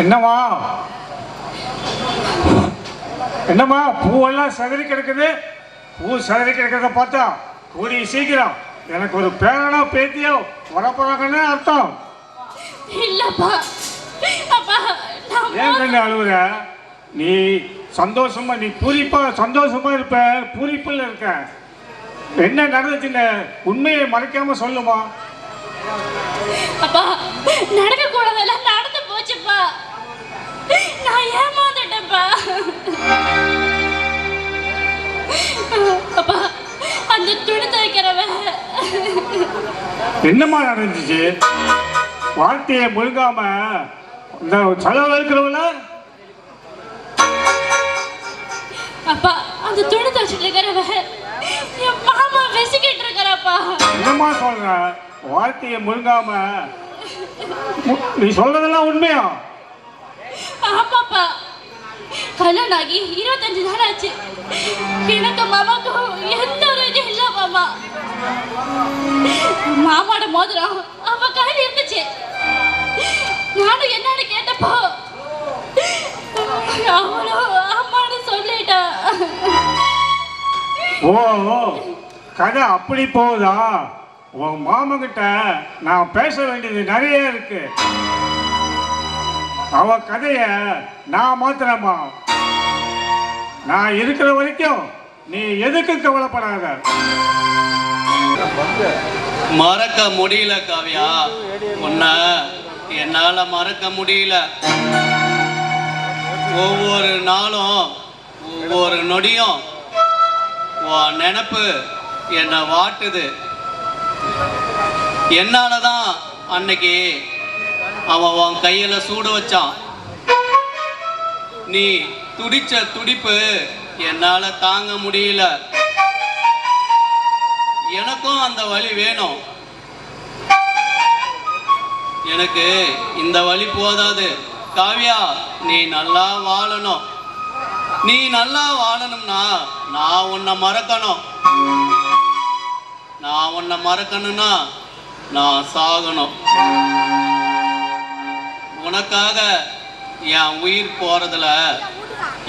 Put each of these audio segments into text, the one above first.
என்னம்மா என்னம்மா பூவெல்லாம் சதறி கிடக்குது. பூ சதறி கிடக்கிறத பார்த்தா கூடிய சீக்கிரம் எனக்கு ஒரு பேரனோ பேத்தியோ வரப்போறாங்கன்னு அர்த்தம். இல்லப்பா அப்பா ஏன் கண்ணு அழுவுற? நீ சந்தோஷமா நீ சந்தோஷமா இருப்ப, பூரிப்பில் இருக்க. என்ன நடந்துச்சுன்னு உண்மையை மறைக்காம சொல்லுமா. அப்பா நடக்க கூடாதெல்லாம் நடந்து போச்சுப்பா. நான் ஏமாந்துட்டேன்ப்பா. அப்பா அந்த துணி துவைக்கிறவ என்னம்மா நடந்துச்சு? வார்த்தையை முழுங்காம இந்த செலவு இருக்கிறவங்கள. அப்பா அந்த துணி துவைச்சிட்டு இருக்கிறவ என் மாமா வெசிக்கிட்டு இருக்கிறப்பா. என்னம்மா சொல்ற? வார்த்தையை முழுங்காம நீ சொல்றதெல்லாம் உண்மையா? ஆமாப்பா கல்யாணம் ஆகி 25 நாள் ஆச்சு. எனக்கு மாமாக்கும் எந்த ஒரு இது இல்லை மாமா. மாமாவோட மோதிரம் அவ கையில் இருந்துச்சு. நானும் என்னன்னு கேட்டப்போ அவளும் அம்மான்னு சொல்லிட்டா. ஓ கதை அப்படி போகுதா? உன் மாமங்கிட்ட நான் பேச வேண்டியது நிறைய இருக்கு. அவ கதைய நான் மாத்திரமா. நான் இருக்கிற வரைக்கும் நீ எதுக்கு கவலைப்படாத. மறக்க முடியல காவியா, உன்னை என்னால மறக்க முடியல. ஒவ்வொரு நாளும் ஒவ்வொரு நொடியும் உன் நினப்பு என்னை வாட்டுது. என்னாலதான் அன்னைக்கு அவன் உன் கையில சூடு வச்சான். நீ துடிச்ச துடிப்பு என்னால தாங்க முடியல. எனக்கும் அந்த வலி வேணும். எனக்கு இந்த வலி போதாது காவியா. நீ நல்லா வாழணும். நீ நல்லா வாழணும்னா நான் உன்னை மறக்கணும். நான் உன்னை மறக்கணும்னா நான் சாகணும். உனக்காக என் உயிர் போறதுல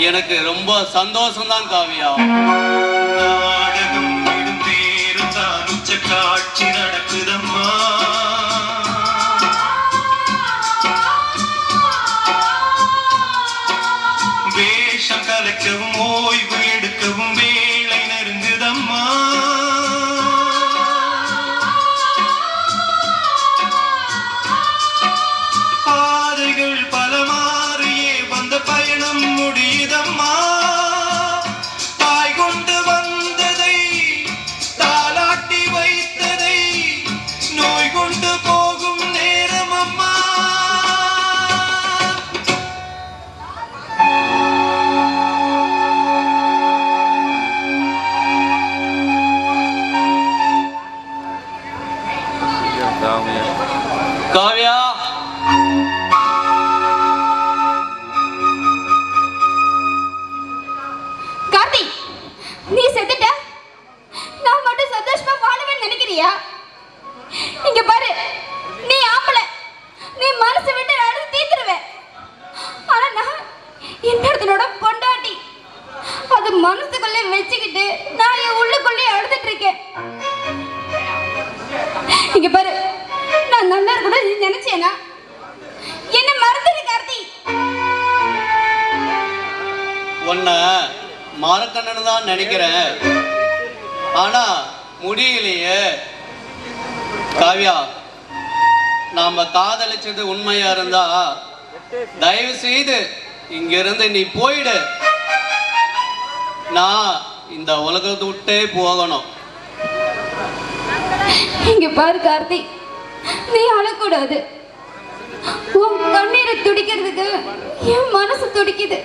எனக்கு ரொம்ப சந்தோஷம்தான் காவியா. காட்சி நடக்குதம்மா. வேஷம் கலைக்கவும் ஓய்வு எடுக்கவும் வேலை நெருங்குதம்மா. பாதைகள் பல மாறியே வந்த பயணம் முடியுதம்மா. தாய் கொண்டு வந்ததை தாலாட்டி வைத்ததை நோய் கொண்டு போகும் நேரம் அம்மா. காவியா கார்த்தி நீ செத்துட்ட. நான் மட்டும் சந்தோஷமா வாழவேன்னு நினைக்கிறியா? இங்க பாரு, நீ ஆம்பளை, நீ மனசு விட்டு அழுது தீத்துருவ. ஆனா நான் இன்னொருத்தனோட பொண்டாட்டி. அது மனசுக்குள்ள வச்சுக்கிட்டு நான் என் உள்ளுக்குள்ளே அழுதுட்டு இருக்கேன். இங்க பாரு, நான் நல்லா இருக்கணும் நினைச்சேனா என்ன மறந்துடு கார்த்தி. உன்னை மறக்கணும்னு தான் நினைக்கிறேன். ஆனா முடியலையே காவியா. நாம காதலிச்சது உண்மையா இருந்தா தயவு செய்து இங்கிருந்து நீ போயிடு. நான் இந்த உலகத்தை விட்டே போகணும். இங்க பாரு கார்த்தி, நீ அழக்கூடாது. உன் கண்ணீரை துடிக்கிறதுக்கு என் மனசு துடிக்குது.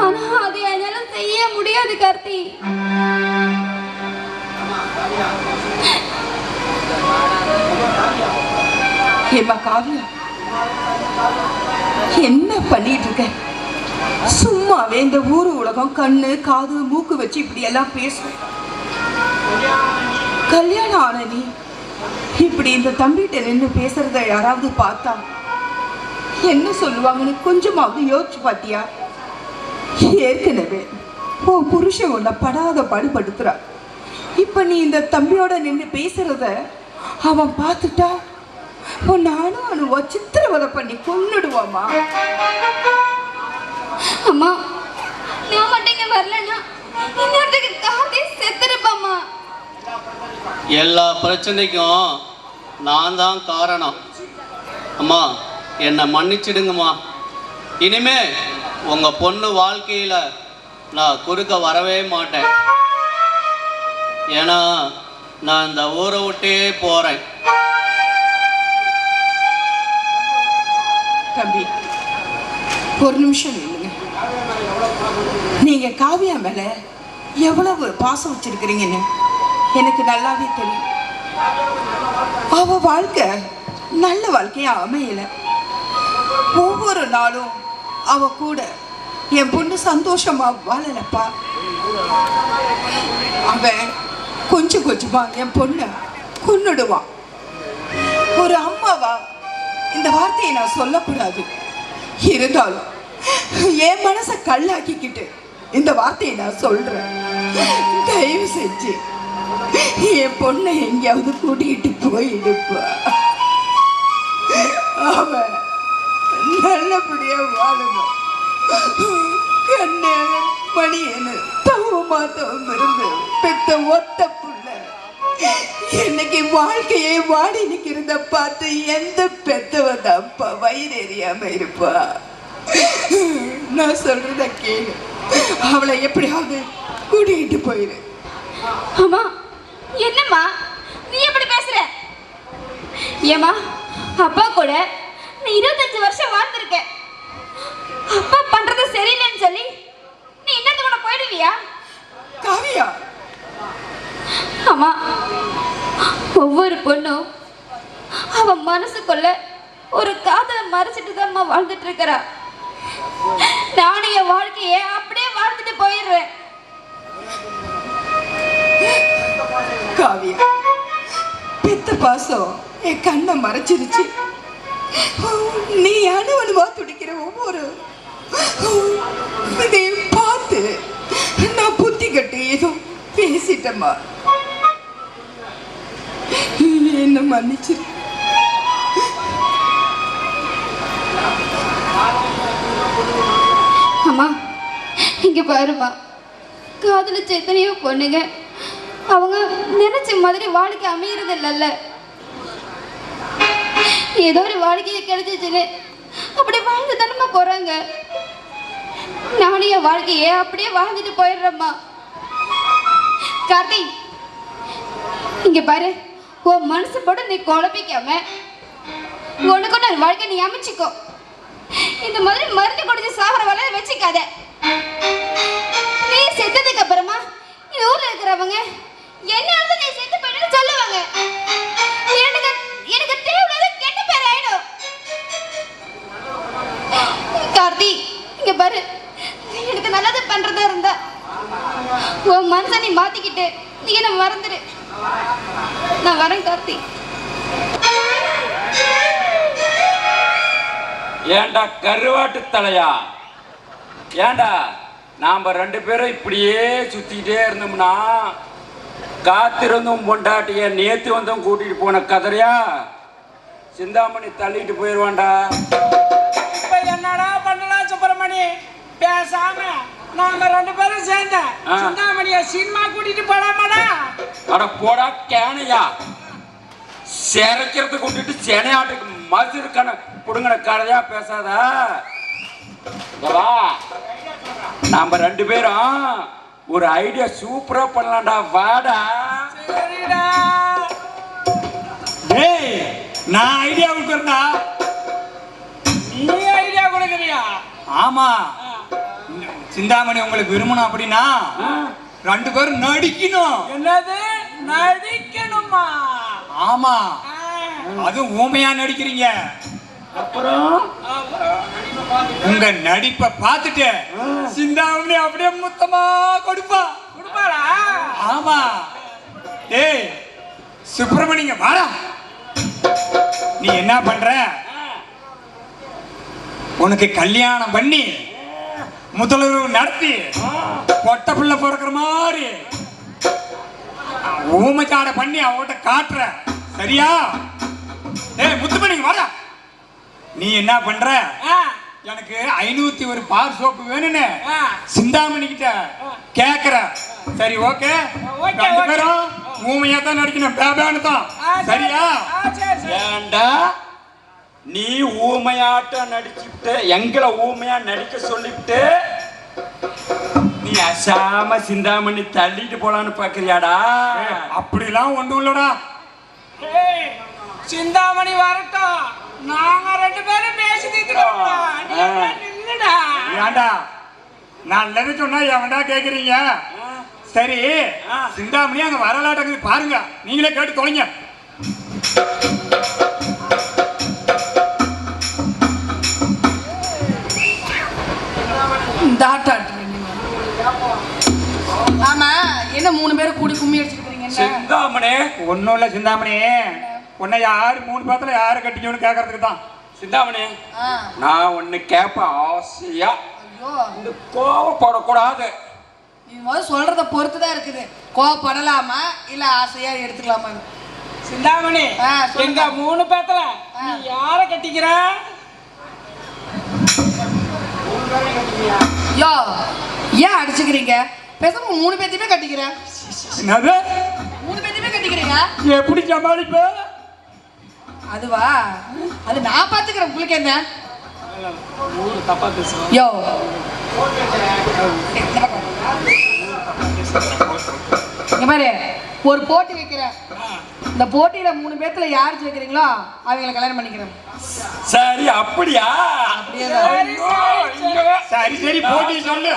ஆனா அது என்னால செய்ய முடியாது கார்த்தி. ஏமா காவியா, என்ன பண்ணிட்டு இருக்க? சும்மாவே இந்த ஊரு உலகம் கண்ணு காது மூக்கு வச்சு இப்படி எல்லாம் பேசும். கல்யாணம் ஆன நீ இப்படி இந்த தம்பிகிட்ட நின்று பேசுறத யாராவது பார்த்தா என்ன சொல்லுவாங்கன்னு கொஞ்சமாவது யோசிச்சு பாத்தியா? ஏற்கனவே உன் புருஷன் உன்னை படாத பாடுபடுத்துறா. இப்ப நீ இந்த தம்பியோட நின்று பேசுறத அவன் பார்த்துட்டா நானும் அனுவா சித்திரவதை பண்ணி கொன்னுடுவாமா. அம்மா, நான் மட்டும் இங்க வரலன்னா இன்னொருத்துக்கு கார்த்தி செத்துருப்பாம்மா. எல்லா பிரச்சனைக்கும் நான் தான் காரணம். அம்மா, என்னை மன்னிச்சிடுங்கம்மா. இனிமே உங்க பொண்ணு வாழ்க்கையில நான் குறுக்க வரவே மாட்டேன். ஏன்னா நான் இந்த ஊரை விட்டே போறேன். தம்பி, ஒரு நிமிஷம் இல்லைங்க. நீங்க காவியா மேல எவ்வளவு பாசம் வச்சிருக்கிறீங்கன்னு எனக்கு நல்லாவே தெரியும். அவ வாழ்க்கை நல்ல வாழ்க்கையா அமையல. ஒவ்வொரு நாளும் அவ கூட என் பொண்ணு சந்தோஷமா வாழலப்பா. அவன் கொஞ்சம் கொஞ்சமா என் பொண்ணை கொன்னுடுவான். ஒரு அம்மாவா இந்த வார்த்தையை நான் சொல்லக்கூடாது. இருந்தாலும் என் மனசை கல்லாக்கிக்கிட்டு இந்த வார்த்தையை நான் சொல்றேன். தயவு செஞ்சு என் பொண்ணை எங்கேயாவது கூட்டிகிட்டு போயிடுப்பா. அவன் நல்லபடியா வாழணும். கண்ணேன மணியனு தவமா தவம் இருந்து பெத்த ஒத்த புள்ள இன்னைக்கு வாழ்க்கையே வாடி நிக்கிறத பார்த்து எந்த பெத்தவதான்ப்பா வயிறு எறியாம இருப்பா. நான் சொல்றத கேளு. அவளை எப்படியாவது கூட்டிகிட்டு போயிரு. அம்மா, என்னம்மா நீ எப்படி பேசுற? ஏமா, அப்பா கூட நீ 25 வருஷம் வாழ்ந்திருக்க. அப்பா பண்றது சரியில்லைன்னு சொல்லி நீ இன்னத்து கூட போயிடுவியா? காவியா, அம்மா, ஒவ்வொரு பொண்ணும் அவ மனசுக்குள்ள ஒரு காதலை மறைச்சிட்டு தான் வாழ்ந்துட்டு இருக்கிறா. நானும் என் வாழ்க்கையை அப்படியே வாழ்ந்துட்டு போயிடுறேன். காவியா, பெத்த பாசம் என் கண்ணை மறைச்சிருச்சு. நீ அணுவணுவா துடிக்கிற ஒவ்வொரு இதையும் பார்த்து நான் புத்தி கட்டி ஏதோ பேசிட்டேம்மா. என்ன மன்னிச்சிரு. அம்மா, இங்க பாருமா, காதலிச்ச எத்தனையோ பொண்ணுங்க அவங்க நினைச்ச மாதிரி வாழ்க்கை அமையறது இல்லைல்ல. ஏதோ ஒரு வாழ்க்கையை கிடைச்சிச்சுன்னு அப்படி வாழ்ந்து தானம்மா போறாங்க. நானும் என் வாழ்க்கையே அப்படியே வாழ்ந்துட்டு போயிடுறேம்மா. கார்த்தி, இங்க பாரு, உன் மனசு போட்டு நீ குழப்பிக்காம உனக்கு ஒரு வாழ்க்கை நீ அமைச்சிக்கோ. இந்த மாதிரி மருந்து குடிச்சு சாகுற வேலையை வச்சுக்காத. நீ செத்ததுக்கு அப்புறமா இந்த ஊர்ல இருக்கிறவங்க என்ன நீ செத்து போயிட்டு சொல்லுவாங்க. எனக்கு தேவையில்லாத கெட்ட பேர் ஆயிடும். கார்த்தி, இங்க பாரு, எனக்கு நல்லது பண்றதா இருந்தா உன் மனசை நீ மாத்திக்கிட்டு நீ என்ன மறந்துடு. நான் வரேன் கார்த்தி. ஏண்டா கருவாட்டு தலையா, ஏண்டா நாம 2 பேரும் இப்படியே சுத்திக்கிட்டே இருந்தோம்னா காத்திருந்தும் பொண்டாட்டிய நேத்து வந்தும் கூட்டிட்டு போன கதறியா சிந்தாமணி தள்ளிட்டு போயிடுவான்டா. இப்ப என்னடா பண்ணலாம் சுப்பிரமணி? பேசாம நாங்க 2 பேரும் சேர்ந்த சிந்தாமணிய சினிமா கூட்டிட்டு போலாமாடா? அட போடா கேனையா, சிறைக்கிறதுக்கு கூட்டிட்டு செனையாட்டுக்கு மதுருக்கான புடுங்கின கதையா பேசாதா. நாம 2 பேரும் ஒரு ஐடியா சூப்பரா பண்ணலாம்டா, வாடா. சரிடா. டேய், நான் ஐடியா கொடுக்குறேன்டா. நீ ஐடியா கொடுக்குறியா? ஆமா, சிந்தாமணி உங்களுக்கு விரும்பணும் அப்படின்னா 2 பேரும் நடிக்கணும். என்னது நடிக்கணுமா? ஆமா, அதுவும் ஊமையா நடிக்கிறீங்க. அப்புறம் உங்க நடிப்பை பார்த்துட்டு சிந்தாமணி அப்படியே மொத்தமா கொடுப்பா. கொடுப்பாடா? ஆமா. ஏய் சுப்பிரமணியம், வாடா. நீ என்ன பண்ற? உனக்கு கல்யாணம் பண்ணி முதலுறவு நடத்தி பொட்ட பிள்ளை பிறக்கிற மாதிரி ஊமைச்சாடை பண்ணி அவகிட்ட காட்டுற. சரியா? முத்துமணி வர, நீ என்ன பண்ற? எனக்கு 501 பார் சோப்பு வேணும்னு சிந்தாமணி கிட்ட கேக்குற. சரி, ஓகே. ரெண்டு பேரும் ஊமையா தான் நடிக்கணும், பேபான்னு தான். சரியா? ஏண்டா நீ ஊமையாட்டம் நடிச்சுட்டு எங்களை ஊமையா நடிக்க சொல்லிவிட்டு நீ அசாம சிந்தாமணி தள்ளிட்டு போலான்னு பாக்குறியாடா? அப்படிலாம் ஒண்ணும் இல்லடா. சிந்தாமணி வரட்டும், நாங்க 2 பேரும் பேசி ஏண்டா நல்லது சொன்னா எவன்டா கேக்குறீங்க? சரி, சிந்தாமணி அங்க வரலாட்டங்க பாருங்க, நீங்களே கேட்டு தொலைங்க. ஆமா, என்ன 3 பேரும் கூடி கும்மி அடிச்சிருக்கீங்க? சிந்தாமணி ஒண்ணும் இல்ல. சிந்தாமணி, உன்னை யாரு 3 பேத்துல யாரு கட்டிக்கணும்னு கேக்குறதுக்கு தான். சிந்தாமணி, நான் ஒண்ணு கேட்பேன் ஆசையா. இந்த கோவப்படக்கூடாது. இது முதல் சொல்றத பொறுத்துதான் இருக்குது. கோவப்படலாமா இல்ல ஆசையா எடுத்துக்கலாமா? சிந்தாமணி, எங்க 3 பேத்துல நீ யார கட்டிக்கிற? யோ, ஏன் அடிச்சுக்கிறீங்க? பேசாம 3 பேத்தையுமே கட்டிக்கிறேன். என்னது? 3 பேத்தையுமே கட்டிக்கிறீங்க? எப்படி சமாளிப்ப? அதுவா, அது நான் பாத்துக்கிறேன். உங்களுக்கு என்ன? தப்பா பேசுவோம். யோ, இங்க பாரு, ஒரு போட்டி வைக்கிறேன். இந்த போட்டியில 3 பேத்துல யார் ஜெயிக்கிறீங்களோ அவங்களை கல்யாணம் பண்ணிக்கிறேன். சரி, அப்படியா? சரி சரி, போட்டி சொல்லு.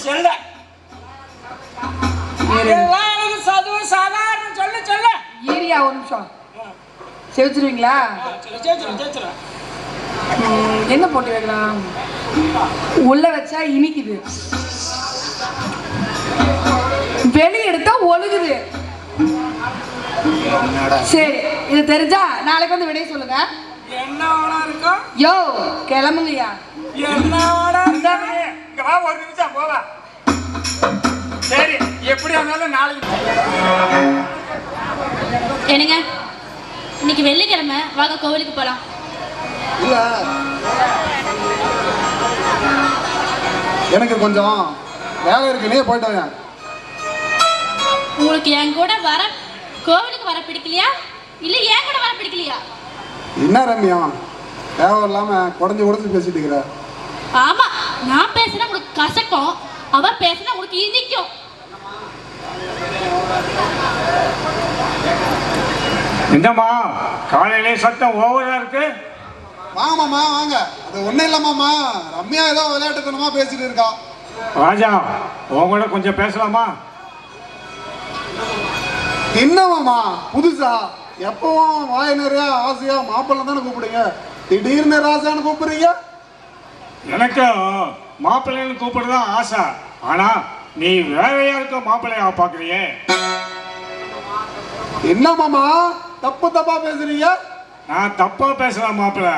சொல்ல சாதாரண சொல்லு சொல்லு. ஈரியா, ஒரு நிமிஷம் செவிச்சிருவீங்களா? என்ன போட்டி வைக்கலாம்? உள்ள வச்சா இனிக்குது, வெளியே எடுத்தா ஒழுகுது. சரி, இது தெரிஞ்சா நாளைக்கு வந்து விடைய சொல்லுங்க. என்ன ஓடா இருக்கும்? யோ, கிளம்புங்கய்யா. என்ன ஓடா? இங்க வா, ஒரு நிமிஷம் போவா. சரி, எப்படி இருந்தாலும் நாளைக்கு. என்னங்க, இன்னைக்கு வெள்ளிக்கிழமை, வாங்க கோவிலுக்கு போலாம். இல்ல, எனக்கு கொஞ்சம் வேலை இருக்கு, நீ போயிட்டு வாங்க. உங்களுக்கு என் கூட வர, கோவிலுக்கு வர பிடிக்கலையா இல்ல என் கூட வர பிடிக்கலையா? என்ன ரம்யா, தேவையில்லாம குறைஞ்சு பேசிட்டு இருக்கிற? ஆமா, நான் பேசினா உங்களுக்கு கசக்கும், அவ பேசினா உங்களுக்கு இனிக்கும். என்னம்மா காலையிலே சத்தம் ஓவரா இருக்கு? வாங்க மாமா, வாங்க. அது ஒண்ணும் இல்ல மாமா, ரம்யா ஏதோ விளையாட்டுத்தனமா பேசிட்டு இருக்கா. ராஜா, உங்களோட கொஞ்சம் பேசலாமா? என்ன மாமா புதுசா? எப்பவும் வாய நிறைய ஆசையா மாப்பிள்ளை தானே கூப்பிடுங்க, திடீர்னு ராசான்னு கூப்பிடுறீங்க? எனக்கு மாப்பிள்ளைன்னு கூப்பிடுறதான் ஆசை. ஆனா நீ வேற யாருக்கும் மாப்பிள்ளையா பாக்குறியே. என்ன மாமா தப்பு தப்பா பேசுறீங்க? நான் தப்பா பேசலாம் மாப்பிள்ள,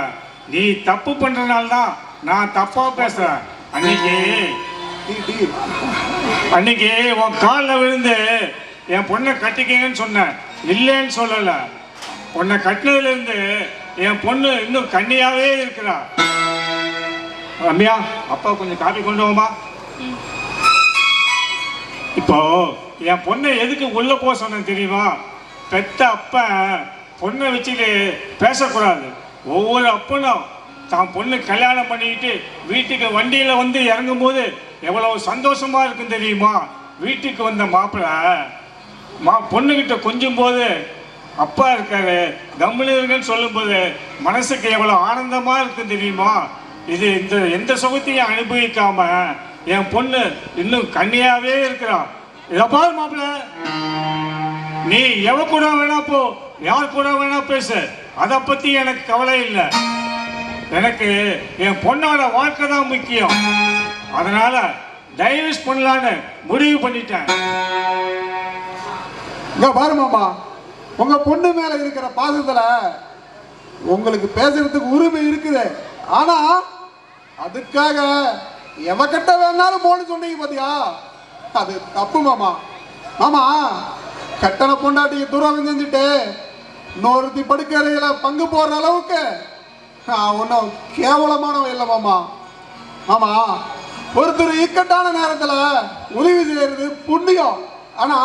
நீ தப்பு பண்றதுனால தான் நான் தப்பா பேசுறேன். அன்னைக்கு உன் காலில் விழுந்து என் பொண்ணை கட்டிக்கங்கன்னு சொன்னேன், இல்லைன்னு சொல்லல. உன்னை கட்டினதுல இருந்து என் பொண்ணு இன்னும் கன்னியாவே இருக்கிறா. ரம்யா, அப்பா கொஞ்சம் காப்பி கொண்டு வாமா. இப்போ என் பொண்ணை எதுக்கு உள்ள போக சொன்னேன் தெரியுமா? பெத்த அப்ப பொண்ணை வச்சுட்டு பேசக்கூடாது. ஒவ்வொரு அப்பனும் தான் பொண்ணு கல்யாணம் பண்ணிக்கிட்டு வீட்டுக்கு வண்டியில் வந்து இறங்கும் போது எவ்வளவு சந்தோஷமா இருக்கும் தெரியுமா? வீட்டுக்கு வந்த மாப்பிள்ளை பொண்ணுகிட்ட கொஞ்சம் போது அப்பா இருக்காரு கம்முன்னு இருக்குன்னு சொல்லும்போது மனசுக்கு எவ்வளோ ஆனந்தமா இருக்கும் தெரியுமா? இது எந்த சுகத்தையும் அனுபவிக்காம என் பொண்ணு இன்னும் கன்னியாவே இருக்கிறான். இதை பாரு மாப்பிள்ள, நீ எவ கூட வேணா போ, யார் கூட வேணா பேசு, அதை பத்தி எனக்கு கவலை இல்லை. எனக்கு என் பொண்ணோட வாழ்க்கை தான் முக்கியம். அதனால டைவர்ஸ் பண்ணலான்னு முடிவு பண்ணிட்டேன். இங்க பாரு மாமா, உங்க பொண்ணு மேல இருக்கிற பாசத்துல உங்களுக்கு பேசுறதுக்கு உரிமை இருக்குது. ஆனா அதுக்காக எவகிட்ட வேணாலும் போன்னு சொன்னீங்க பாத்தியா, அது தப்பு மாமா. மாமா கட்டண பொண்டாட்டிக்கு துரோகம் செஞ்சுட்டு இன்னொருத்தி படுக்கையில பங்கு போடுற அளவுக்கு ஒன்றும் கேவலமானவன் இல்லை மாமா. மாமா ஒருத்தர் இக்கட்டான நேரத்தில் உதவி செய்யறது புண்ணியம். ஆனா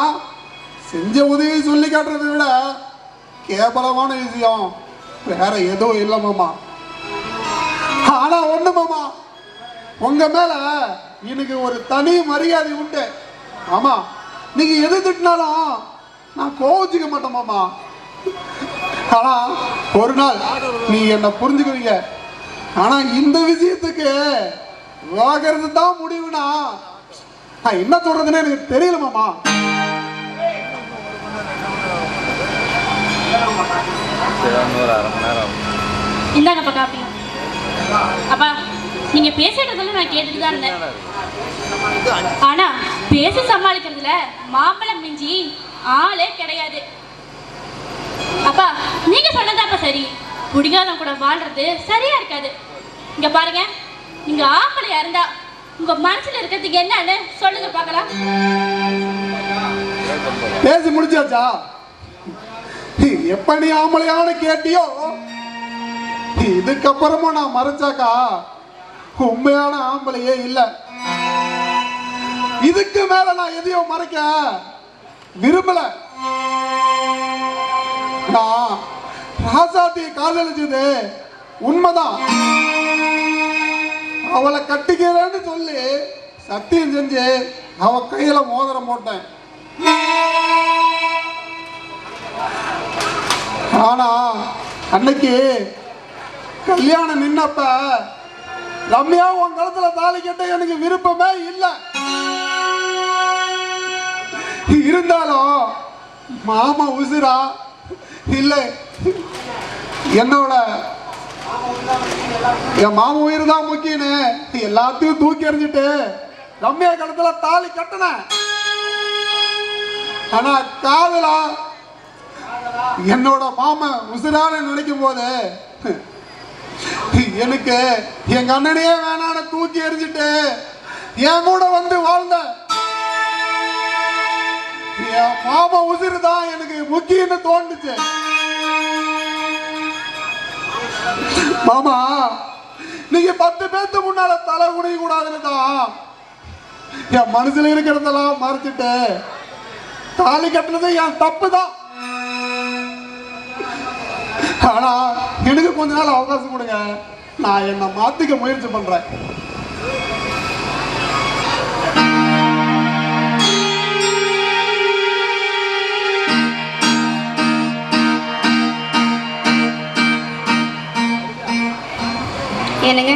செஞ்ச உதவி சொல்லி காட்டுறதை விட கேவலமான விஷயம் வேற எதுவும் இல்லை மாமா. ஆனா ஒண்ணு மாமா, உங்க மேல எனக்கு ஒரு தனி மரியாதை உண்டு. ஆமா, நீங்க எது திட்டினாலும் நான் கோவிச்சுக்க மாட்டேன் மாமா. ஆனா ஒரு நாள் நீ என்ன புரிஞ்சுக்குவீங்க. ஆனா இந்த விஷயத்துக்கு வாகிறது தான் முடிவுனா நான் என்ன சொல்றதுன்னு எனக்கு தெரியல மாமா. இந்தாங்கப்பா காப்பி. அப்பா நீங்க பேசுறதெல்லாம் நான் கேட்டுட்டு தான் இருந்தேன். ஆனா பேசி சமாளிக்கிறதுல மாம்பழம் மிஞ்சி ஆளே கிடையாது. அப்பா நீங்க சொன்னதாப்பா சரி, குடிகாதம் கூட வாழ்றது சரியா இருக்காது. இங்க பாருங்க, நீங்க ஆம்பளையா இருந்தா உங்க மனசுல இருக்கிறதுக்கு என்னன்னு சொல்லுங்க பார்க்கலாம். பேசி முடிச்சாச்சா? எப்ப நீ ஆம்பளையான கேட்டியோ இதுக்கப்புறமும் நான் மறைச்சாக்கா உண்மையான ஆம்பளையே இல்ல. இதுக்கு மேல நான் எதையும் மறைக்க விரும்பல. நான் ராசாத்தியை காதலிச்சது உண்மைதான். அவளை கட்டிக்கிறேன்னு சொல்லி சத்தியம் செஞ்சு அவ கையில மோதிரம் போட்டேன். ஆனா அன்னைக்கு கல்யாணம் நின்னப்ப ரம்யா உன் கழுத்துல தாலி கட்ட எனக்கு விருப்பமே இல்லை. இருந்தாலும் மாமா உசுரா இல்லை, என்னோட என் மாமா உயிர் தான் முக்கியன்னு எல்லாத்தையும் தூக்கி எறிஞ்சிட்டு ரம்யா கழுத்துல தாலி கட்டின. ஆனா காதலா என்னோட மாமா உசுரான நினைக்கும் போது எனக்கு எங்க அண்ணனையே வேணான்னு தூக்கி எறிஞ்சிட்டு என் கூட வந்து வாழ்ந்த என் மாமா உசுறு தான் எனக்கு முக்கியம்னு தோணுச்சு. மாமா நீங்க 10 பேருக்கு முன்னால தலை குடிக்க கூடாதுன்னு தான் என் மனசுல இருக்கிறதெல்லாம் மறைச்சிட்டு தாலி கட்டுறது என் தப்பு தான். ஆனா எனக்கு கொஞ்ச நாள் அவகாசம் கொடுங்க, நான் என்ன மாத்திக்க முயற்சி பண்றேன். என்னங்க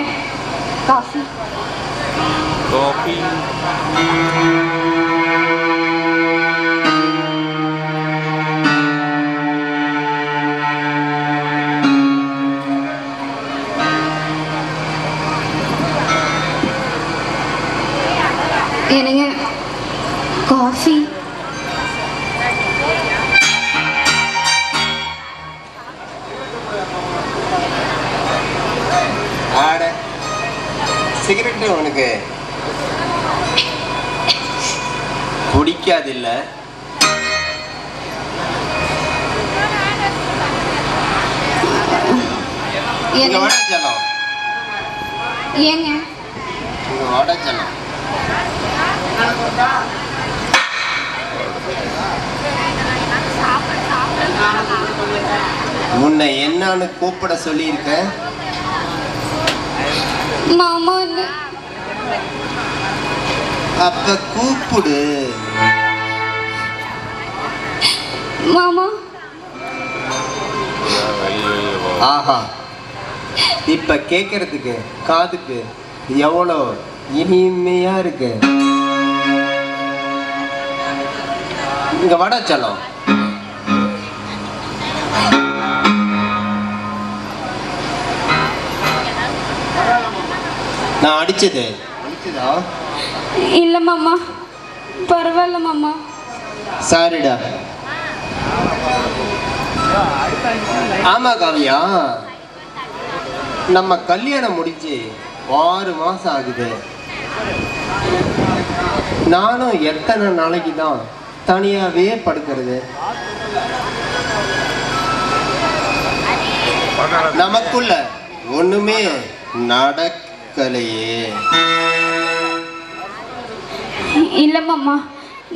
காஃபி? காஃபி என்னங்க காஃபி? ஆட சிகரெட்டு உனக்கு பிடிக்காதில்ல? ஏங்க வடச்சலம் உன்னை என்னன்னு கூப்பிட சொல்லியிருக்க? மாமா. அப்ப கூப்பிடு மாமா. ஆஹா, இப்ப கேட்கறதுக்கு காதுக்கு எவ்வளோ இனிமையா இருக்கு. இங்க வடச்சலம் நான் அடிச்சதா? இல்ல மாமா, பரவாயில்ல மாமா. சாரிடா. ஆமா காவியா, நம்ம கல்யாணம் முடிஞ்சு 6 மாசம் ஆகுது. நானும் எத்தனை நாளைக்கு தான் தனியாவே படுக்கிறது? நமக்குள்ள ஒண்ணுமே நடக்கலையே. இல்ல மாமா,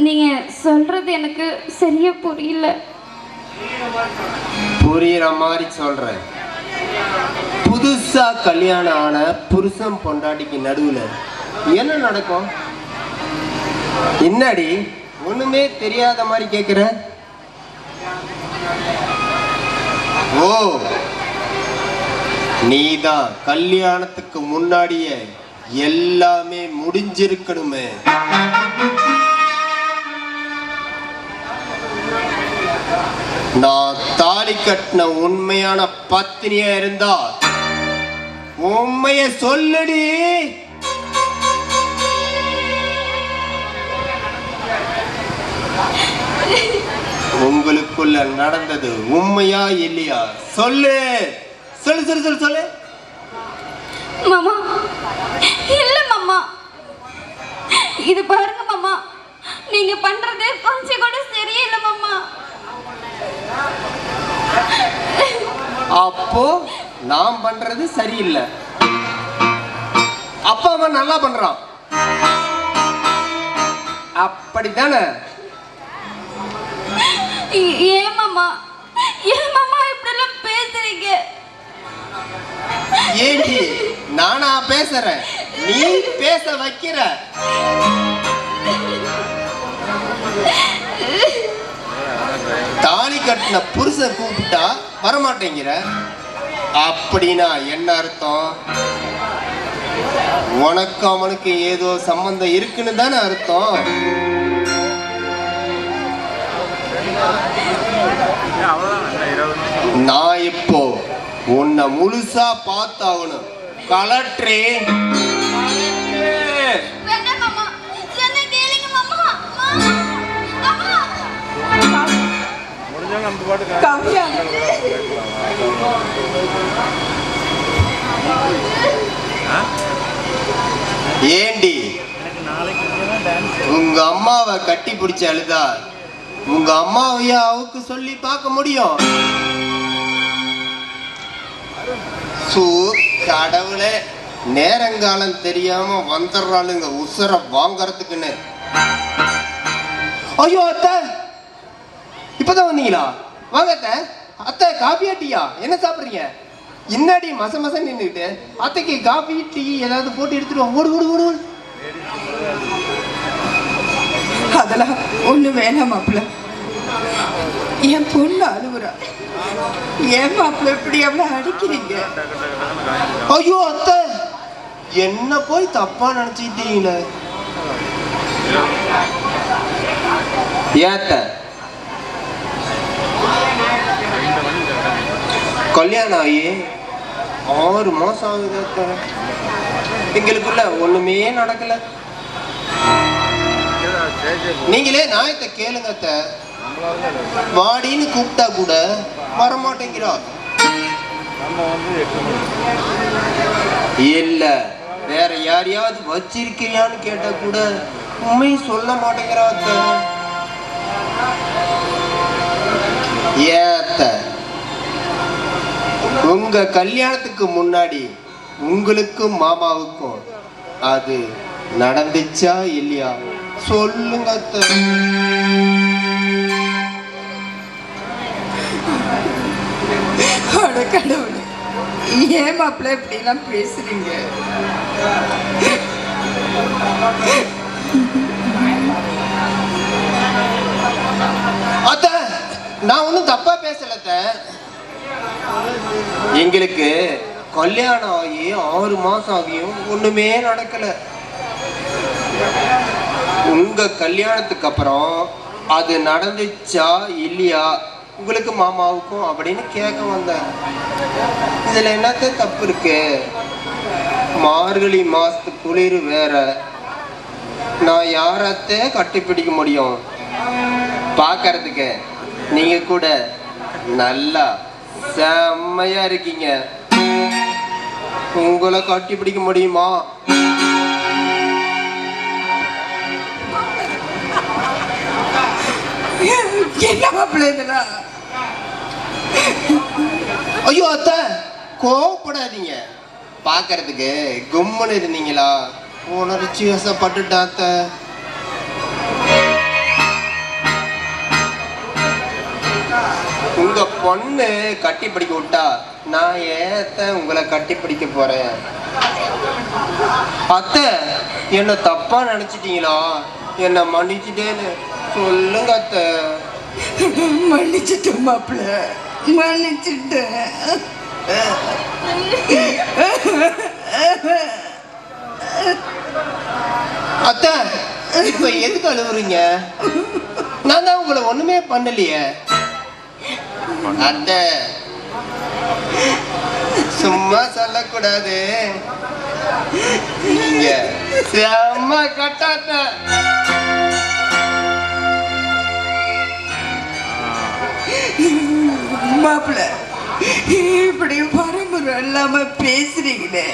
நீங்க சொல்றது எனக்கு சரியா புரியல. புரியுற மாதிரி சொல்றேன். புதுசா கல்யாணம் ஆன புருஷன் பொண்டாட்டிக்கு நடுவுல என்ன நடக்கும்? என்னடி ஒண்ணுமே தெரியாத மாதிரி கேக்குற? ஓ, நீதான் கல்யாணத்துக்கு முன்னாடியே எல்லாமே முடிஞ்சிருக்கணுமே. நான் தாலி கட்டின உண்மையான பத்தினியா இருந்தா உண்மைய சொல்லுடி. உங்களுக்குள்ள நடந்தது உண்மையா இல்லையா? சொல்லு சொல்லு சொல்லு சொல்லு சொல்லு. மாமா, இல்ல மாமா, இது பாருங்க மாமா, நீங்க பண்றது கொஞ்சம் கூட சரியில்லை மாமா. அப்போ நான் பண்றது சரியில்லை, அப்பா அவன் நல்லா பண்றான், அப்படித்தானே? ஏன் மாமா, ஏன் மாமா இப்படிலாம் பேசுறீங்க? ஏண்டி நானா பேசுறேன், நீ பேச வைக்கிற. தாலி கட்டின புருஷன் கூப்பிட்டா வரமாட்டேங்கிற, அப்படின்னா என்ன அர்த்தம்? உனக்கு அவனுக்கு ஏதோ சம்பந்தம் இருக்குன்னு தானே அர்த்தம். நான் இப்போ உன்னை முழுசா பார்த்தாகணும். கலெக்டரே, வேண்டாம் மாமா, சொன்னா கேளுங்க மாமா. மாமா, காவியா, ஏண்டி உங்க அம்மாவை கட்டி பிடிச்சு அழுதா உங்க அம்மாவையா அவருக்கு சொல்லி பார்க்க முடியும்? கடவுளே, நேரங்காலம் தெரியாம வந்துடுறாளுங்க உசுர வாங்கறதுக்குன்னு. ஐயோ அத்தை, இப்பதான் வந்தீங்களா? வாங்க அத்தை. அத்தை, காபி டீயா? என்ன சாப்பிடுறீங்க? இன்னாடி மச மச நின்றுட்டு அத்தைக்கு காபி டீ ஏதாவது போட்டு எடுத்துட்டு ஓடு ஓடு ஓடு. அதெல்லாம் ஒண்ணு வேணாம் மாப்பிள்ள. என் பொண்ணு அழுவுறா. ஏன் மாப்பிள்ள இப்படி அவளை அடிக்கிறீங்க? ஐயோ அத்தை, என்ன போய் தப்பா நினைச்சிட்டீங்களே. ஏத்த கல்யாணம் ஆகி 6 மாசம் ஆகுது அத்தை. எங்களுக்குள்ள ஒண்ணுமே நடக்கல. நீங்களே நாயத்தை கேளுங்க அத்தை. வாடின்னு கூப்பிட்டா கூட வரமாட்டேங்கிறா. இல்ல வேற யாரையாவது வச்சிருக்கிறியான்னு கேட்டா கூட உண்மையை சொல்ல மாட்டேங்கிறா அத்தை. ஏத்த உங்க கல்யாணத்துக்கு முன்னாடி உங்களுக்கும் மாமாவுக்கும் அது நடந்துச்சா இல்லையா? சொல்லுங்க அத்தை. கடவுளே, ஏன் மாப்பிள்ள இப்படி எல்லாம் பேசுறீங்க? அத்தை, நான் ஒன்றும் தப்பா பேசல அத்தை. எங்களுக்கு கல்யாணம் ஆகி 6 மாசம் ஆகியும் ஒண்ணுமே நடக்கல. உங்க கல்யாணத்துக்கு அப்புறம் அது நடந்துச்சா இல்லையா உங்களுக்கு மாமாவுக்கும் அப்படின்னு கேட்க வந்தேன். இதுல என்னத்த தப்பு இருக்கு? மார்கழி மாசத்து குளிர் வேற. நான் யாரத்தை கட்டிப்பிடிக்க முடியும்? பார்க்கறதுக்கு நீங்க கூட நல்லா செம்மையா இருக்கீங்க. உங்களை கட்டி பிடிக்க முடியுமா? என்ன மாப்பிள்ளை இதெல்லாம்? ஐயோ அத்தை, கோவப்படாதீங்க. பார்க்கறதுக்கு கும்முன்னு இருந்தீங்களா? உணர்ச்சி வசப்பட்டுட்டேன் அத்தை. உங்க பொண்ணு கட்டி பிடிக்க விட்டா நான் ஏத்த உங்களை கட்டி பிடிக்க போறேன். அத்தை, என்ன தப்பா நினைச்சிட்டீங்களா? என்ன மன்னிச்சுட்டேன்னு சொல்லுங்க அத்தை. மன்னிச்சுட்டேன் மாப்பிள்ள, மன்னிச்சுட்டேன். அத்தை, இப்ப எதுக்கு அழுவுறீங்க? நான் தான் உங்களை ஒண்ணுமே பண்ணலையே. அத்தை, சும்மா சொல்லக்கூடாது. நீங்க செம்ம கட்டாத்த. மாப்பிள்ள, இப்படி பரம்பரை இல்லாம பேசுறீங்களே,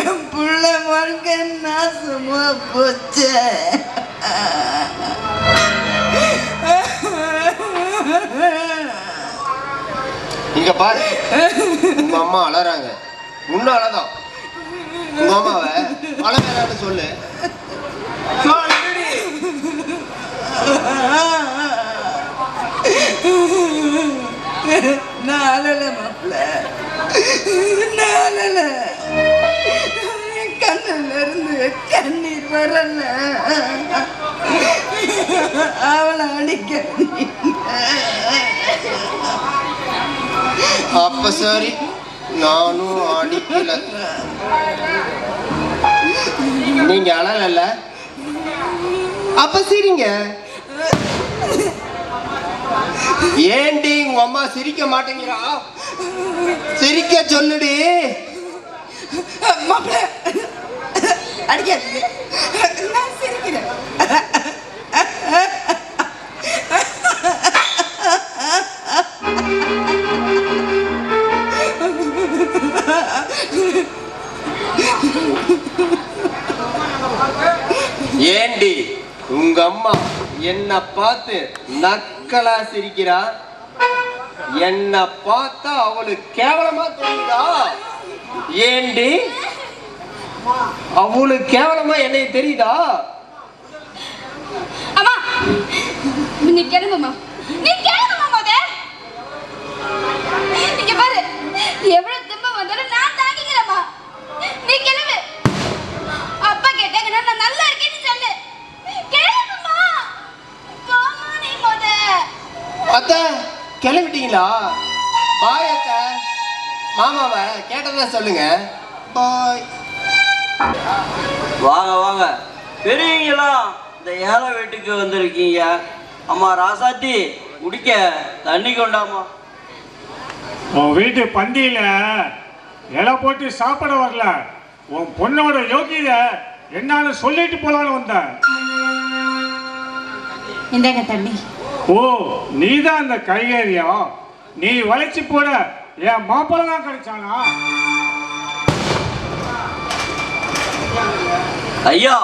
என் புள்ள வாழ்க்கை நாசமா போச்சு. இங்க பாரு, உங்க அம்மா அழறாங்க. முன்னாலதான் உங்க அம்மாவை அழ வேணான்னு சொல்லு. நான் அழல மாப்பிள்ள, நான் அழல. கண்ணுல இருந்து கண்ணீர் வரல. அவளை அடிக்க அப்ப சரி, நானும் அடிக்கல. நீங்க அழல, அப்ப சரிங்க. ஏண்டி உங்க அம்மா சிரிக்க மாட்டேங்கிறா? சிரிக்க சொல்லுடி. மாப்பிள்ள, அடிக்காதீங்க, நான் சிரிக்கிறேன். ஏண்டி உங்க அம்மா என்ன பார்த்து நக்கலா சிரிக்கிறா? என்ன பார்த்தா அவளுக்கு கேவலமா தெரியுதா? ஏண்டி அவளுக்கு கேவலமா என்னை தெரியுதா? அம்மா, நீ கிளம்புமா, நீ கிளம்புமா. மோத இங்க பாரு, எவ்வளவு துன்பம் வந்தாலும் நான் தாங்கிக்கிறேம்மா. நீ கிளம்பு. அப்பா கேட்டாங்கன்னா நான் நல்லா இருக்கேன்னு சொல்லு. கிளம்புமா, போமா நீ. மோத அத்தை, கிளம்பிட்டீங்களா? பாய் அத்தை. மாமாவை கேட்டதா சொல்லுங்க. பாய். வாங்க வாங்க, பெரியவங்களா இந்த ஏழை வீட்டுக்கு வந்திருக்கீங்க. அம்மா ராசாத்தி, குடிக்க தண்ணி கொண்டாமா. உன் வீட்டு பந்தியில இலை போட்டு சாப்பிட வரல. உன் பொண்ணோட யோகியத என்னன்னு சொல்லிட்டு போலான்னு வந்தேன். இந்தாங்க தண்ணி. ஓ, நீதான் அந்த கைகேரியா? நீ வளைச்சு போட என் மாப்பிள்ளை தான் கிடைச்சானா? ஐயா,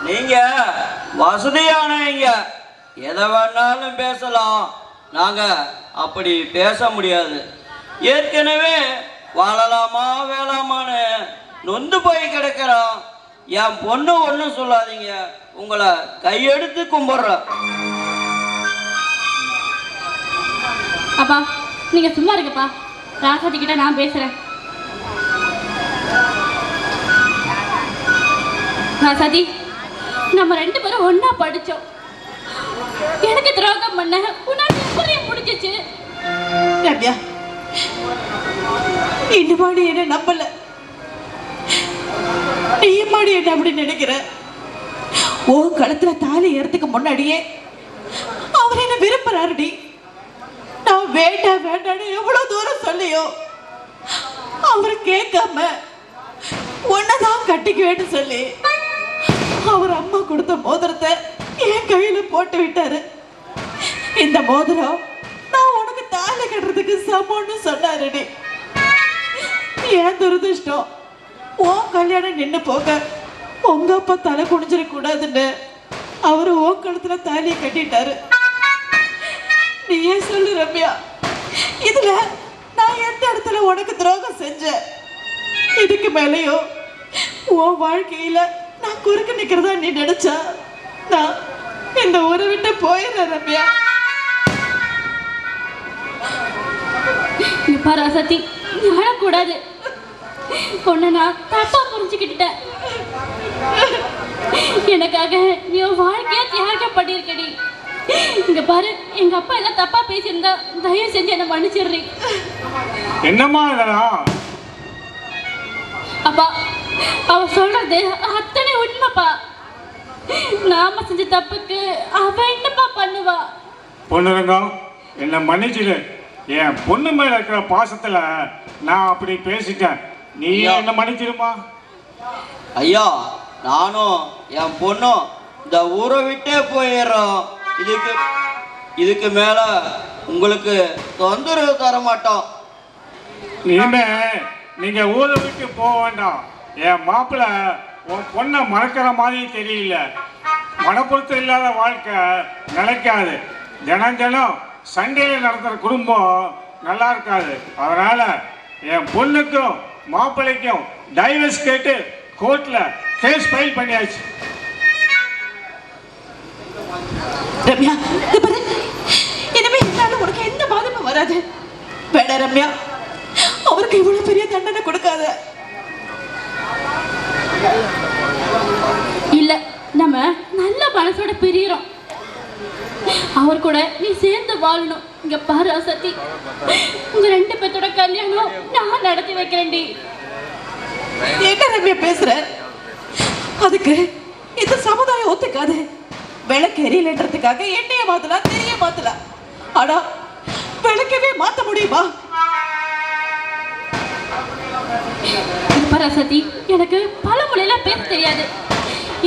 நீங்க வசதியானவங்க, எதை வேணாலும் பேசலாம். நாங்க அப்படி பேச முடியாது. ஏற்கனவே வாழலாமா வேளாமான்னு நொந்து போய் கிடக்கிறோம். என் பொண்ணு ஒன்றும் சொல்லாதீங்க, உங்களை கையெடுத்து கும்பிட்றேன். அப்பா, நீங்க சும்மா இருங்கப்பா. ராசாத்தி கிட்ட நான் பேசுறேன். ராசாத்தி, நம்ம 2 பேரும் ஒன்னா படிச்சோம். எனக்கு துரோகம் பண்ண உன்னால எப்படி முடிஞ்சிச்சு? ரம்யா, இன்னுமாடி என்ன நம்பல. நீ மாடி என்ன அப்படி நினைக்கிற? ஓ கழுத்துல தாலி ஏறதுக்கு முன்னாடியே அவர் என்ன விரும்புறாருடி. நான் வேண்டாம் வேண்டான்னு எவ்வளவு தூரம் சொல்லியோ அவர் கேட்காம ஒன்னதான் கட்டிக்குவேன்னு சொல்லி அவர் அம்மா கொடுத்த மோதிரத்தை என் கையில போட்டு விட்டாரு. இந்த மோதிரம் நான் உனக்கு தாலி கட்டுறதுக்கு சமம்னு சொன்னாருடி. ஏன் துரதிருஷ்டம் உன் கல்யாணம் நின்று போக உங்க அப்பா தலை குனிஞ்சிடக்கூடாதுன்னு அவர் உன் கழுத்துல தாலியை கட்டிட்டாரு. நீ ஏன் சொல்லு ரம்யா, இதுல நான் எந்த இடத்துல உனக்கு துரோகம் செஞ்சேன்? இதுக்கு மேலேயோ உன் வாழ்க்கையில நான் குறுக்க நிக்கிறதா நீ நினைச்சா நான் இந்த ஊரை விட்டு போயிடுறேன் ரம்யா. ராசாத்தி, அழக்கூடாது. உன்னை நான் தப்பா புரிஞ்சுக்கிட்டேன். எனக்காக நீ வாழ்க்கையா தியாகம் பண்ணிருக்கடி. இங்க பாரு, எங்க அப்பா எல்லாம் தப்பா பேசியிருந்தா தயவு செஞ்சு என்ன மன்னிச்சிடுறீ. என்னம்மா இதெல்லாம்? அப்பா, அவ சொல்றது அத்தனை உண்மைப்பா. நாம செஞ்ச தப்புக்கு அவ என்னப்பா பண்ணுவா? பொண்ணுரங்கம், என்னை மன்னிச்சிடு. என் பொண்ணு மேல இருக்கிற பாசத்துல நான் அப்படி பேசிட்டேன். நீ என்ன மன்னிச்சிடுமா? ஐயா, நானும் என் பொண்ணும் இந்த ஊரை விட்டே போயிடுறோம். இதுக்கு மேல உங்களுக்கு தொந்தரவு தர மாட்டோம். இனிமே நீங்க ஊரை விட்டு போக வேண்டாம். என் மாப்பிள்ள உன் பொண்ணை மறக்கிற மாதிரி தெரியல. மனப்பொருத்தம் இல்லாத வாழ்க்கை நிலைக்காது. தினம் தினம் சண்டையில் நடத்துகிற குடும்பம் நல்லா இருக்காது. அதனால என் பொண்ணுக்கும் மாப்பிள்ளைக்கும் டைவர்ஸ் கேட்டு கோர்ட்ல கேஸ் ஃபைல் பண்ணியாச்சு. ரம்யா, இனிமே என்னால உனக்கு எந்த பாதிப்பும் வராது. வேட ரம்யா, அவருக்கு இவ்வளவு பெரிய தண்டனை கொடுக்காத. இல்ல, நம்ம நல்ல மனசோட பிரியறோம். அவர் கூட நீ சேர்ந்து வாழணும். இங்க பாரு ராசாத்தி, உங்க ரெண்டு பேத்தோட கல்யாணம் நான் நடத்தி வைக்கிறேன்டி. என்ன ரம்யா பேசுற? அதுக்கு இந்த சமுதாயம் ஒத்துக்காது. விளக்கு எரியலன்றதுக்காக எண்ணெய மாத்தலாம், தெரிய மாத்தலாம். ஆனா விளக்கவே மாத்த முடியுமா? ராசாத்தி, எனக்கு பல மொழியில பேச தெரியாது.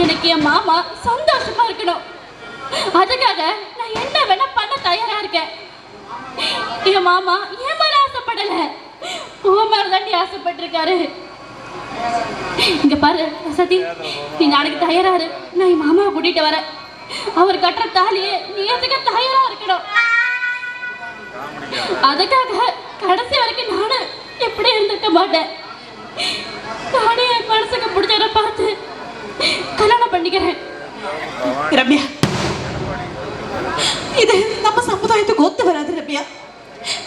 எனக்கு என் மாமா சந்தோஷமா இருக்கணும். அதுக்காக நான் என்ன வேணா பண்ண தயாரா இருக்கேன். என் மாமா என் மேல ஆசைப்படல, உன் மேல தாண்டி ஆசைப்பட்டிருக்காரு. இங்க பாரு ராசாத்தி, நீ நாளைக்கு தயாராரு. நான் என் மாமாவை கூட்டிட்டு வரேன். அவர் கட்டுற தாலியை நீ எதுக்கு தயாரா இருக்கணும். அதுக்காக கடைசி வரைக்கும் நானு எப்படி இருந்திருக்க மாட்டேன். நானே என் மனசுக்கு பிடிச்சத பார்த்து கல்யாணம் பண்ணிக்கிறேன். ரம்யா, இது நம்ம சமுதாயத்துக்கு ஒத்து வராது. ரம்யா,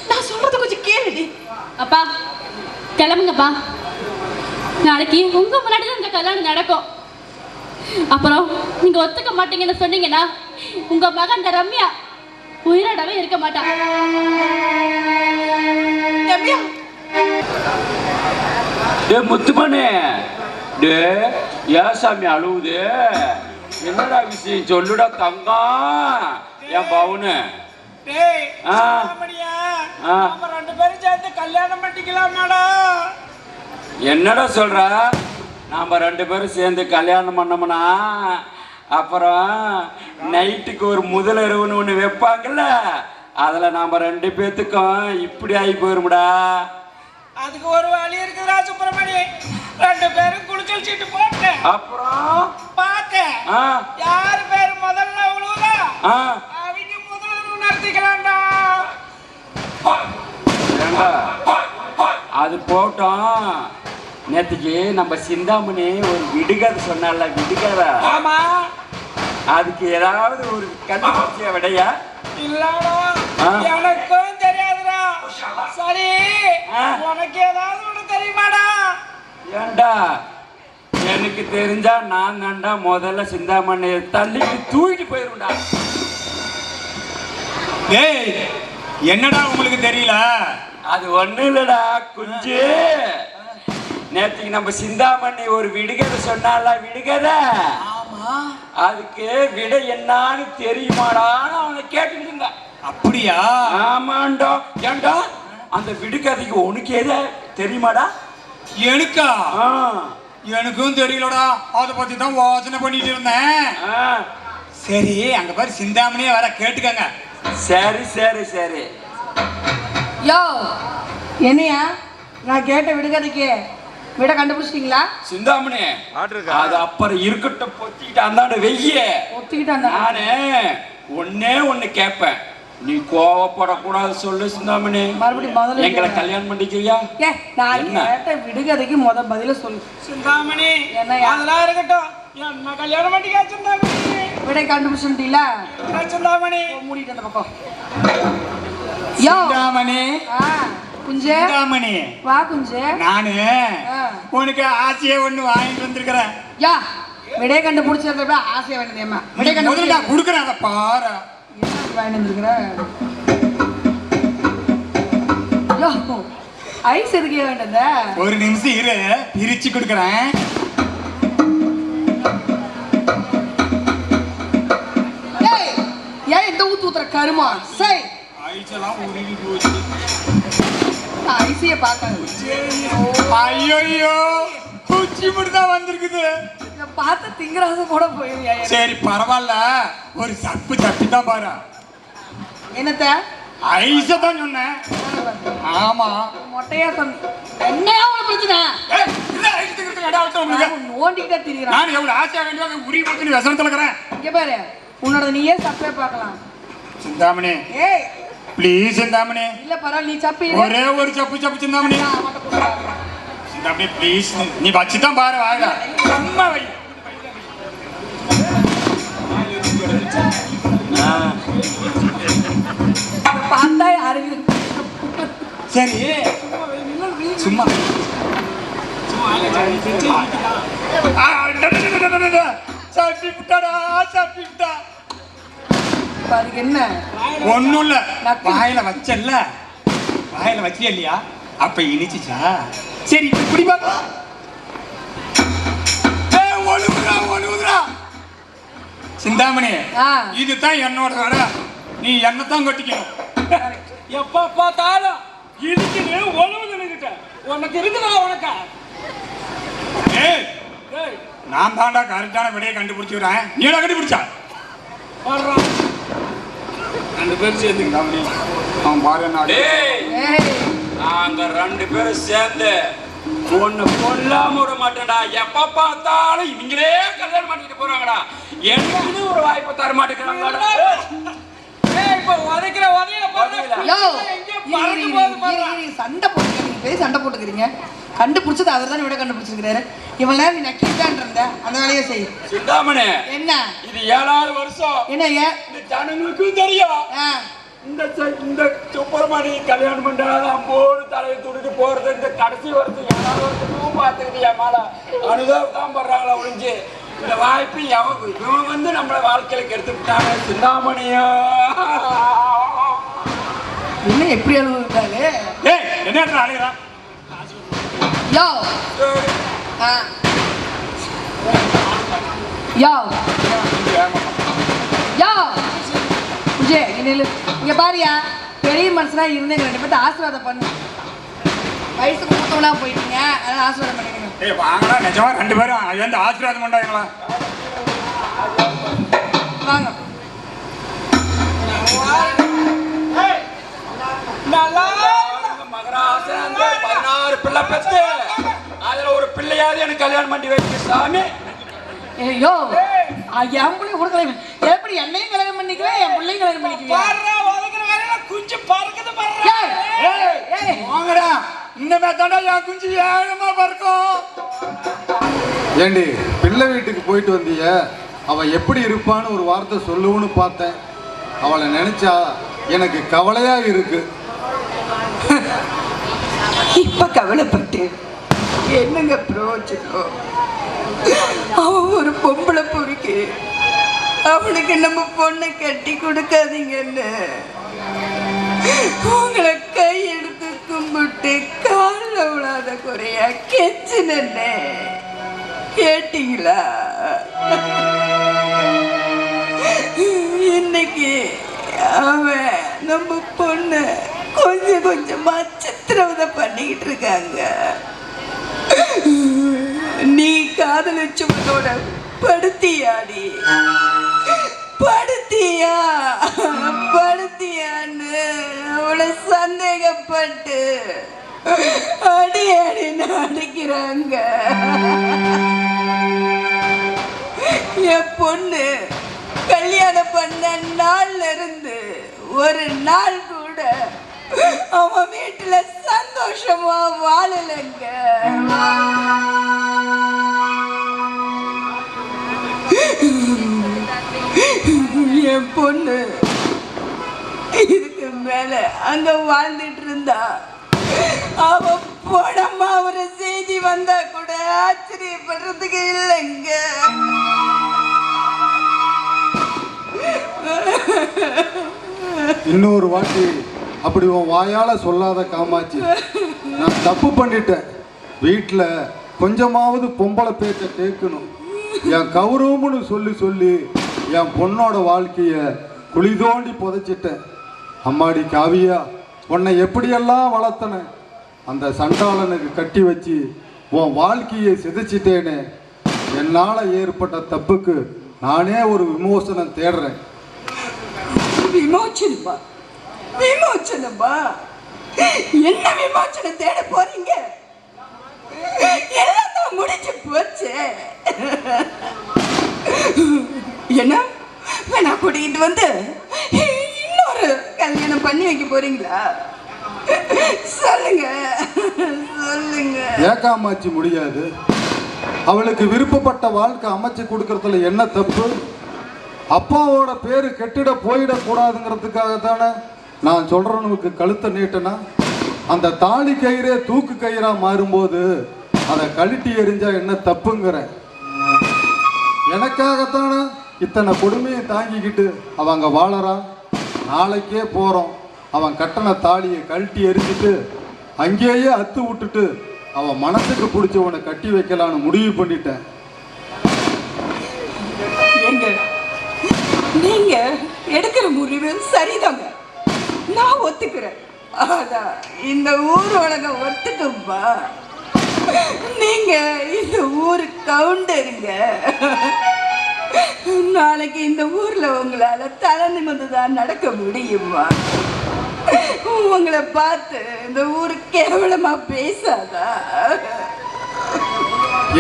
நான் சொல்றது கொஞ்சம் கேளுடி. அப்பா கிளம்புங்கப்பா. நாளைக்கு உங்க முன்னாடி தான் இந்த கல்யாணம் நடக்கும். அப்புறம் நீங்க ஒத்துக்க மாட்டீங்கன்னு சொன்னீங்கன்னா உங்க மகன் இந்த ரம்யா உயிரோடவே இருக்க மாட்டான். ரம்யா, டே முத்துமணி, டே ஏன் சாமி அழுவுது? என்னடா விஷயம் சொல்லுடா தங்கம். என் பவுனு ரெண்டு பேரும் சேர்ந்து கல்யாணம் பண்ணிக்கலாமாடா? என்னடா சொல்ற? நாம ரெண்டு பேரும் சேர்ந்து கல்யாணம் பண்ணோம்னா அப்புறம் நைட்டுக்கு ஒரு முதலிரவுன்னு ஒன்று வைப்பாங்கல்ல, அதில் நாம ரெண்டு பேத்துக்கும் இப்படி ஆகி போயிருமுடா. அதுக்கு ஒரு வழி இருக்குதா சுப்பிரமணி? ரெண்டு பேரும் குளிச்சல் சீட்டு போட்டு அப்புறம் பார்த்தேன் யாரு பேரு முதல்ல உழுவுதா அவங்க முதல்ல நடத்திக்கலாம்டா. அது போட்டோம். நேற்றுக்கு நம்ம சிந்தாமணி ஒரு விடுகதை சொன்னால, விடுகதை. ஆமா, அதுக்கு ஏதாவது ஒரு கண்டுபிடிச்சிய விடையா? இல்லடா, எனக்கும் தெரியாதுடா. சரி, உனக்கு ஏதாவது ஒண்ணு தெரியுமாடா? ஏண்டா, எனக்கு தெரிஞ்சா நான் தாண்டா முதல்ல சிந்தாமணி தள்ளிட்டு தூக்கிட்டு போயிருண்டா. ஏய், என்னடா உங்களுக்கு தெரியல? அது ஒண்ணு இல்லடா குஞ்சு. நேற்றுக்கு நம்ம சிந்தாமணி ஒரு விடுகதை சொன்னால, விடுகதை. அதுக்கு விடை என்னன்னு தெரியுமாடான்னு அவனை கேட்டுக்கிட்டு இருந்தா. அப்படியா? ஆமாண்டா. ஏண்டா, அந்த விடுகதைக்கு உனக்கு எதை தெரியுமாடா? எனக்கா? எனக்கும் தெரியலடா. அதை பத்தி தான் யோசனை பண்ணிட்டு இருந்தேன். சரி, அங்க பாரு சிந்தாமணியே வர, கேட்டுக்கங்க. சரி சரி சரி. யோ, என்னையா நான் கேட்ட விடுகதைக்கு விட கண்டுபிடிச்சிட்டீங்களா? சிந்தாமணி அது அப்புறம் இருக்கட்டும், பொத்திக்கிட்டு அந்தாண்ட வெய்ய ஒத்திக்கிட்டாங்க. நானு ஒண்ணு கேட்பேன், நீ கோவப்படக்கூடாது சொல்லு சிந்தாமணி. மறுபடியும் முதல்ல எங்களை கல்யாணம் பண்ணிக்கிறியா? நான் கேட்ட விடுகதைக்கு பதில சொல்லு சிந்தாமணி. என்ன அதெல்லாம் இருக்கட்டும், என்ன கல்யாணம் பண்ணிக்க சிந்தாமணி. விடை கண்டுபிடிச்சிட்டீங்களா? சிந்தாமணி மூடிட்டு அந்த பக்கம். சிந்தாமணி குஞ்சே சிந்தாமணி வா குஞ்சே. நானு உனக்கு ஆசையே ஒண்ணு வாங்கிட்டு வந்திருக்கிறேன். யா விடை கண்டுபிடிச்சத ஆசையா வேண்டியதேம்மா. விடை முதல்ல நான் கொடுக்குறேன், அதை பாரு. வாங்கிட்டு வந்துருக்கிற ஐஸ் இருக்க வேண்டியத. ஒரு நிமிஷம் இரு, பிரிச்சு கொடுக்குறேன். ஏன் இந்த ஊத்துற கருமா? சரி ஐஸெல்லாம் உருகி போச்சு. ஐசிய பார்க்காது. ஐயோ பூச்சி மட்டும் வந்திருக்குது. பார்த்து திங்கராச கூட போயிருவியா? சரி பரவாயில்ல, ஒரு சப்பு சப்பிதான் பாரு. என்னத்த ஐஸ தான் சொன்னேன். ஆமா மொட்டையா சொன்ன. என்னையா ஒரு பிரச்சனை? நோண்டிக்கிட்டே திரிகிறான். நான் எவ்வளவு ஆசையா வேண்டிய உரி போட்டு விசனத்துல இருக்கிறேன். இங்க பாரு, உன்னோட நீயே சப்பே பார்க்கலாம். சிந்தாமணி ஏய் ப்ளீஸ் சிந்தாமணி. இல்ல பரவாயில்ல, நீ சப்பி ஒரே ஒரு சப்பு சப்பு சிந்தாமணி. சிந்தாமணி ப்ளீஸ், நீ வச்சுதான் பாரு. வாங்க அம்மா வை. பார்த்தா யாரு? சரி சும்மா அதுக்கு என்ன? ஒண்ணும் இல்ல, வாயில வச்சல்ல, வாயில வச்சியா இல்லையா, அப்ப இனிச்சுச்சா? சரி இப்படி பாப்பா. சிந்தாமணி இதுதான் என்னோட வர, நீ என்னத்தான் கொட்டிக்கணும். எப்ப பார்த்தாலும் இதுக்கு ஒழுவுதுன்னுகிட்ட உனக்கு இருக்குதா? உனக்கா? நான் தாண்டா கரெக்டான விடையை கண்டுபிடிச்சுக்கிறேன். நீடா கண்டுபிடிச்சா? ரெண்டு பேரும் சேர்ந்து அவன் பாரு, நாங்க ரெண்டு பேரும் சேர்ந்து ஒண்ணு கொல்லாம விட மாட்டேன்டா. எப்ப பார்த்தாலும் இவங்களே கல்யாணம் பண்ணிட்டு போறாங்கடா. எனக்கு ஒரு வாய்ப்பு தர மாட்டேங்கிறாங்கடா. சண்டை போட்டுக்கிறீங்க. கண்டுபிடிச்சது அவர் தான் விட கண்டுபிடிச்சிருக்கிறாரு. இவன் நேரம் நீ நக்கிட்டான் இருந்த அந்த வேலையை செய். சிந்தாமணி என்ன இது 7வது வருஷம். என்னங்க இந்த ஜனங்களுக்கும் தெரியும். இந்த சுப்பிரமணி கல்யாணம் பண்றாங்க, அம்போடு தலையை துடிட்டு போறது. இந்த கடைசி வருஷம் 7வது வருஷமும் பார்த்துக்கிட்டு என் மேல அனுதாபம் தான் பண்றாங்களா ஒழிஞ்சு இந்த வாய்ப்பு இவன் வந்து நம்மள வாழ்க்கையில எடுத்துக்கிட்டாங்க. சிந்தாமணியா என்ன எப்படி அழுகுறாரு? என்ன அழுகிறான்? யோ யோ யோ விஜய் இங்க பாரியா, பெரிய மனுஷனா இருந்தேங்க, ரெண்டு பேர்த்து ஆசீர்வாதம் பண்ணு. வயசுக்கு மூத்தவனா போயிட்டீங்க, அதனால ஆசீர்வாதம் பண்ணிக்கங்க. வாங்கடா, நிஜமா ரெண்டு பேரும் எந்த ஆசீர்வாதம் பண்ணாங்களா? வாங்க. மகராசன் 16 பிள்ளை பெற்று அதுல ஒரு பிள்ளையாவது எனக்கு கல்யாணம் பண்ணி வைக்க சாமி. ஐயோ என் பிள்ளை கொடுக்கல, எப்படி என்னையும் கல்யாணம் பண்ணிக்குவேன், என் பிள்ளையும் கல்யாணம் பண்ணிக்குவேன். குஞ்சு பறக்குது வாங்கடா, இன்னமே தாண்டா என் குஞ்சு ஏழமா பறக்கும். ஏண்டி பிள்ளை வீட்டுக்கு போயிட்டு வந்தீங்க, அவ எப்படி இருப்பான்னு ஒரு வார்த்தை சொல்லுவோன்னு பார்த்தேன். அவளை நினைச்சா எனக்கு கவலையா இருக்கு. இப்ப கவலைப்பட்டு என்னங்க பிரயோஜனம்? அவன் ஒரு பொம்பளை பொறுக்கு, அவனுக்கு நம்ம பொண்ணை கட்டி கொடுக்காதீங்கன்னு உங்களை கை எடுத்து கும்பிட்டு காலில் விழாத குறையா கெஞ்சினே கேட்டீங்களா? இன்னைக்கு அவன் நம்ம பொண்ணு கொஞ்சம் கொஞ்சமா சித்திரவதை பண்ணிக்கிட்டு இருக்காங்க. நீ காதலிச்சவனோட படுத்தியாடி, படுத்தியான்னு அவளை சந்தேகப்பட்டு அடி அடின்னு அடிக்கிறாங்க. என் பொண்ணு கல்யாணம் பண்ண நாள்ல இருந்து ஒரு நாள் கூட அவன் வீட்டுல சந்தோஷமா வாழலைங்க. என் பொண்ணு இதுக்கு மேல அங்க வாழ்ந்துட்டு இருந்தா அவ போனம்மா ஒரு செய்தி வந்தா கூட ஆச்சரியப்படுறதுக்கு இல்லைங்க. இன்னொரு வாட்டி அப்படி உன் வாயால சொல்லாத காமாட்சி. நான் தப்பு பண்ணிட்டேன். வீட்டில் கொஞ்சமாவது பொம்பளை பேச்ச கேட்கணும். என் கௌரவம்னு சொல்லி சொல்லி என் பொண்ணோட வாழ்க்கைய குழி தோண்டி புதைச்சிட்டேன். அம்மாடி காவியா, உன்னை எப்படியெல்லாம் வளர்த்தன, அந்த சண்டாளனுக்கு கட்டி வச்சு உன் வாழ்க்கையை சிதைச்சிட்டேனே. என்னால் ஏற்பட்ட தப்புக்கு நானே ஒரு விமோசனம் தேடுறேன். விமோச்சனமா? விமோச்சனமா? என்ன விமோச்சனம் தேட போறீங்க? எல்லாம் தான் முடிச்சு போச்சு. என்ன வேணா கூட்டிகிட்டு வந்து இன்னொரு கல்யாணம் பண்ணி வைக்க போறீங்களா? சொல்லுங்க சொல்லுங்க. ஏகாமாச்சி முடியாது. அவளுக்கு விருப்பப்பட்ட வாழ்க்கை அமைச்சு கொடுக்கறதுல என்ன தப்பு? அப்பாவோட பேரு கெட்டிட போயிடக்கூடாதுங்கிறதுக்காக தானே நான் சொல்றவனுக்கு கழுத்தை நீட்டனா. அந்த தாலி கயிறே தூக்கு கயிறா மாறும்போது அதை கழட்டி எறிஞ்சா என்ன தப்புங்கிறேன். எனக்காகத்தானே இத்தனை கொடுமையை தாங்கிக்கிட்டு அவங்க வாழறா. நாளைக்கே போகிறோம். அவன் கட்டண தாலியை கழட்டி எரிஞ்சிட்டு அங்கேயே அத்து விட்டுட்டு அவன் மனசுக்கு பிடிச்சவனை கட்டி வைக்கலான்னு முடிவு பண்ணிட்டேன். நீங்க எடுக்கிற முடிவு சரிதாங்க, நான் ஒத்துக்கிறேன். அதான் இந்த ஊர் உலகம் ஒத்துக்கும்பா. நீங்க இந்த ஊரு கவுண்டருங்க. நாளைக்கு இந்த ஊர்ல உங்களால தலை நிமிர்ந்துதான் நடக்க முடியுமா? உங்களை பார்த்து இந்த ஊரு கேவலமா பேசாதா?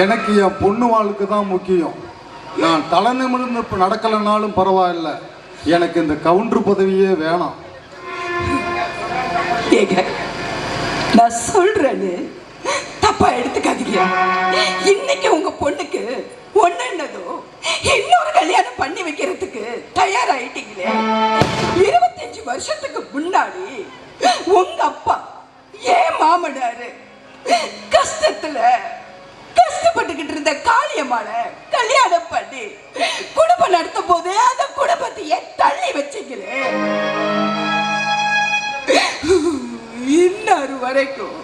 எனக்கு என் பொண்ணு வாழ்க்கை தான் முக்கியம். நான் தலை நிமிர்ந்து நடக்கலைனாலும் பரவாயில்ல, எனக்கு இந்த கவுண்டர் பதவியே வேணாம். நான் சொல்றேன்னு தப்பா எடுத்துக்காதீங்க. இன்னைக்கு உங்க பொண்ணுக்கு ஒன்னதோ இன்னொரு கல்யாணம் பண்ணி வைக்கிறதுக்கு தயாராயிட்டீங்களே. 25 வருஷத்துக்கு முன்னாடி உங்க அப்பா ஏன் மாமனாரு கஷ்டப்பட்டுக்கிட்டு இருந்த காளியம்மாள கல்யாணம் பண்ணி குடும்பம் நடத்தும் போது அந்த குடும்பத்தையே தள்ளி வச்சீங்களே. இன்னொரு வரைக்கும்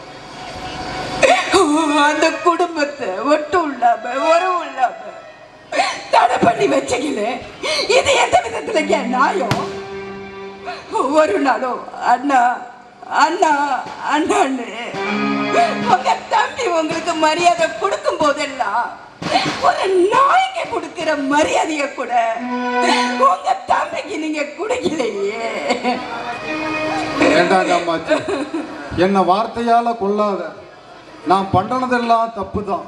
அந்த குடும்பத்தை ஒட்டும் இல்லாம உறவு இல்லாம தடை பண்ணி வச்சீங்களே. இது எந்த விதத்துல நியாயம்? ஒரு நாளும் அண்ணா அண்ணா அண்ணான்னு உங்க தம்பி உங்களுக்கு மரியாதை கொடுக்கும் போதெல்லாம் ஒரு நாய்க்கு கொடுக்கிற மரியாதைய கூட உங்க தம்பிக்கு நீங்க கொடுக்கலையே. ஏண்டாங்கம்மாச்சி, என்ன வார்த்தையால கொள்ளாத. நான் பண்ணனதெல்லாம் தப்பு தான்.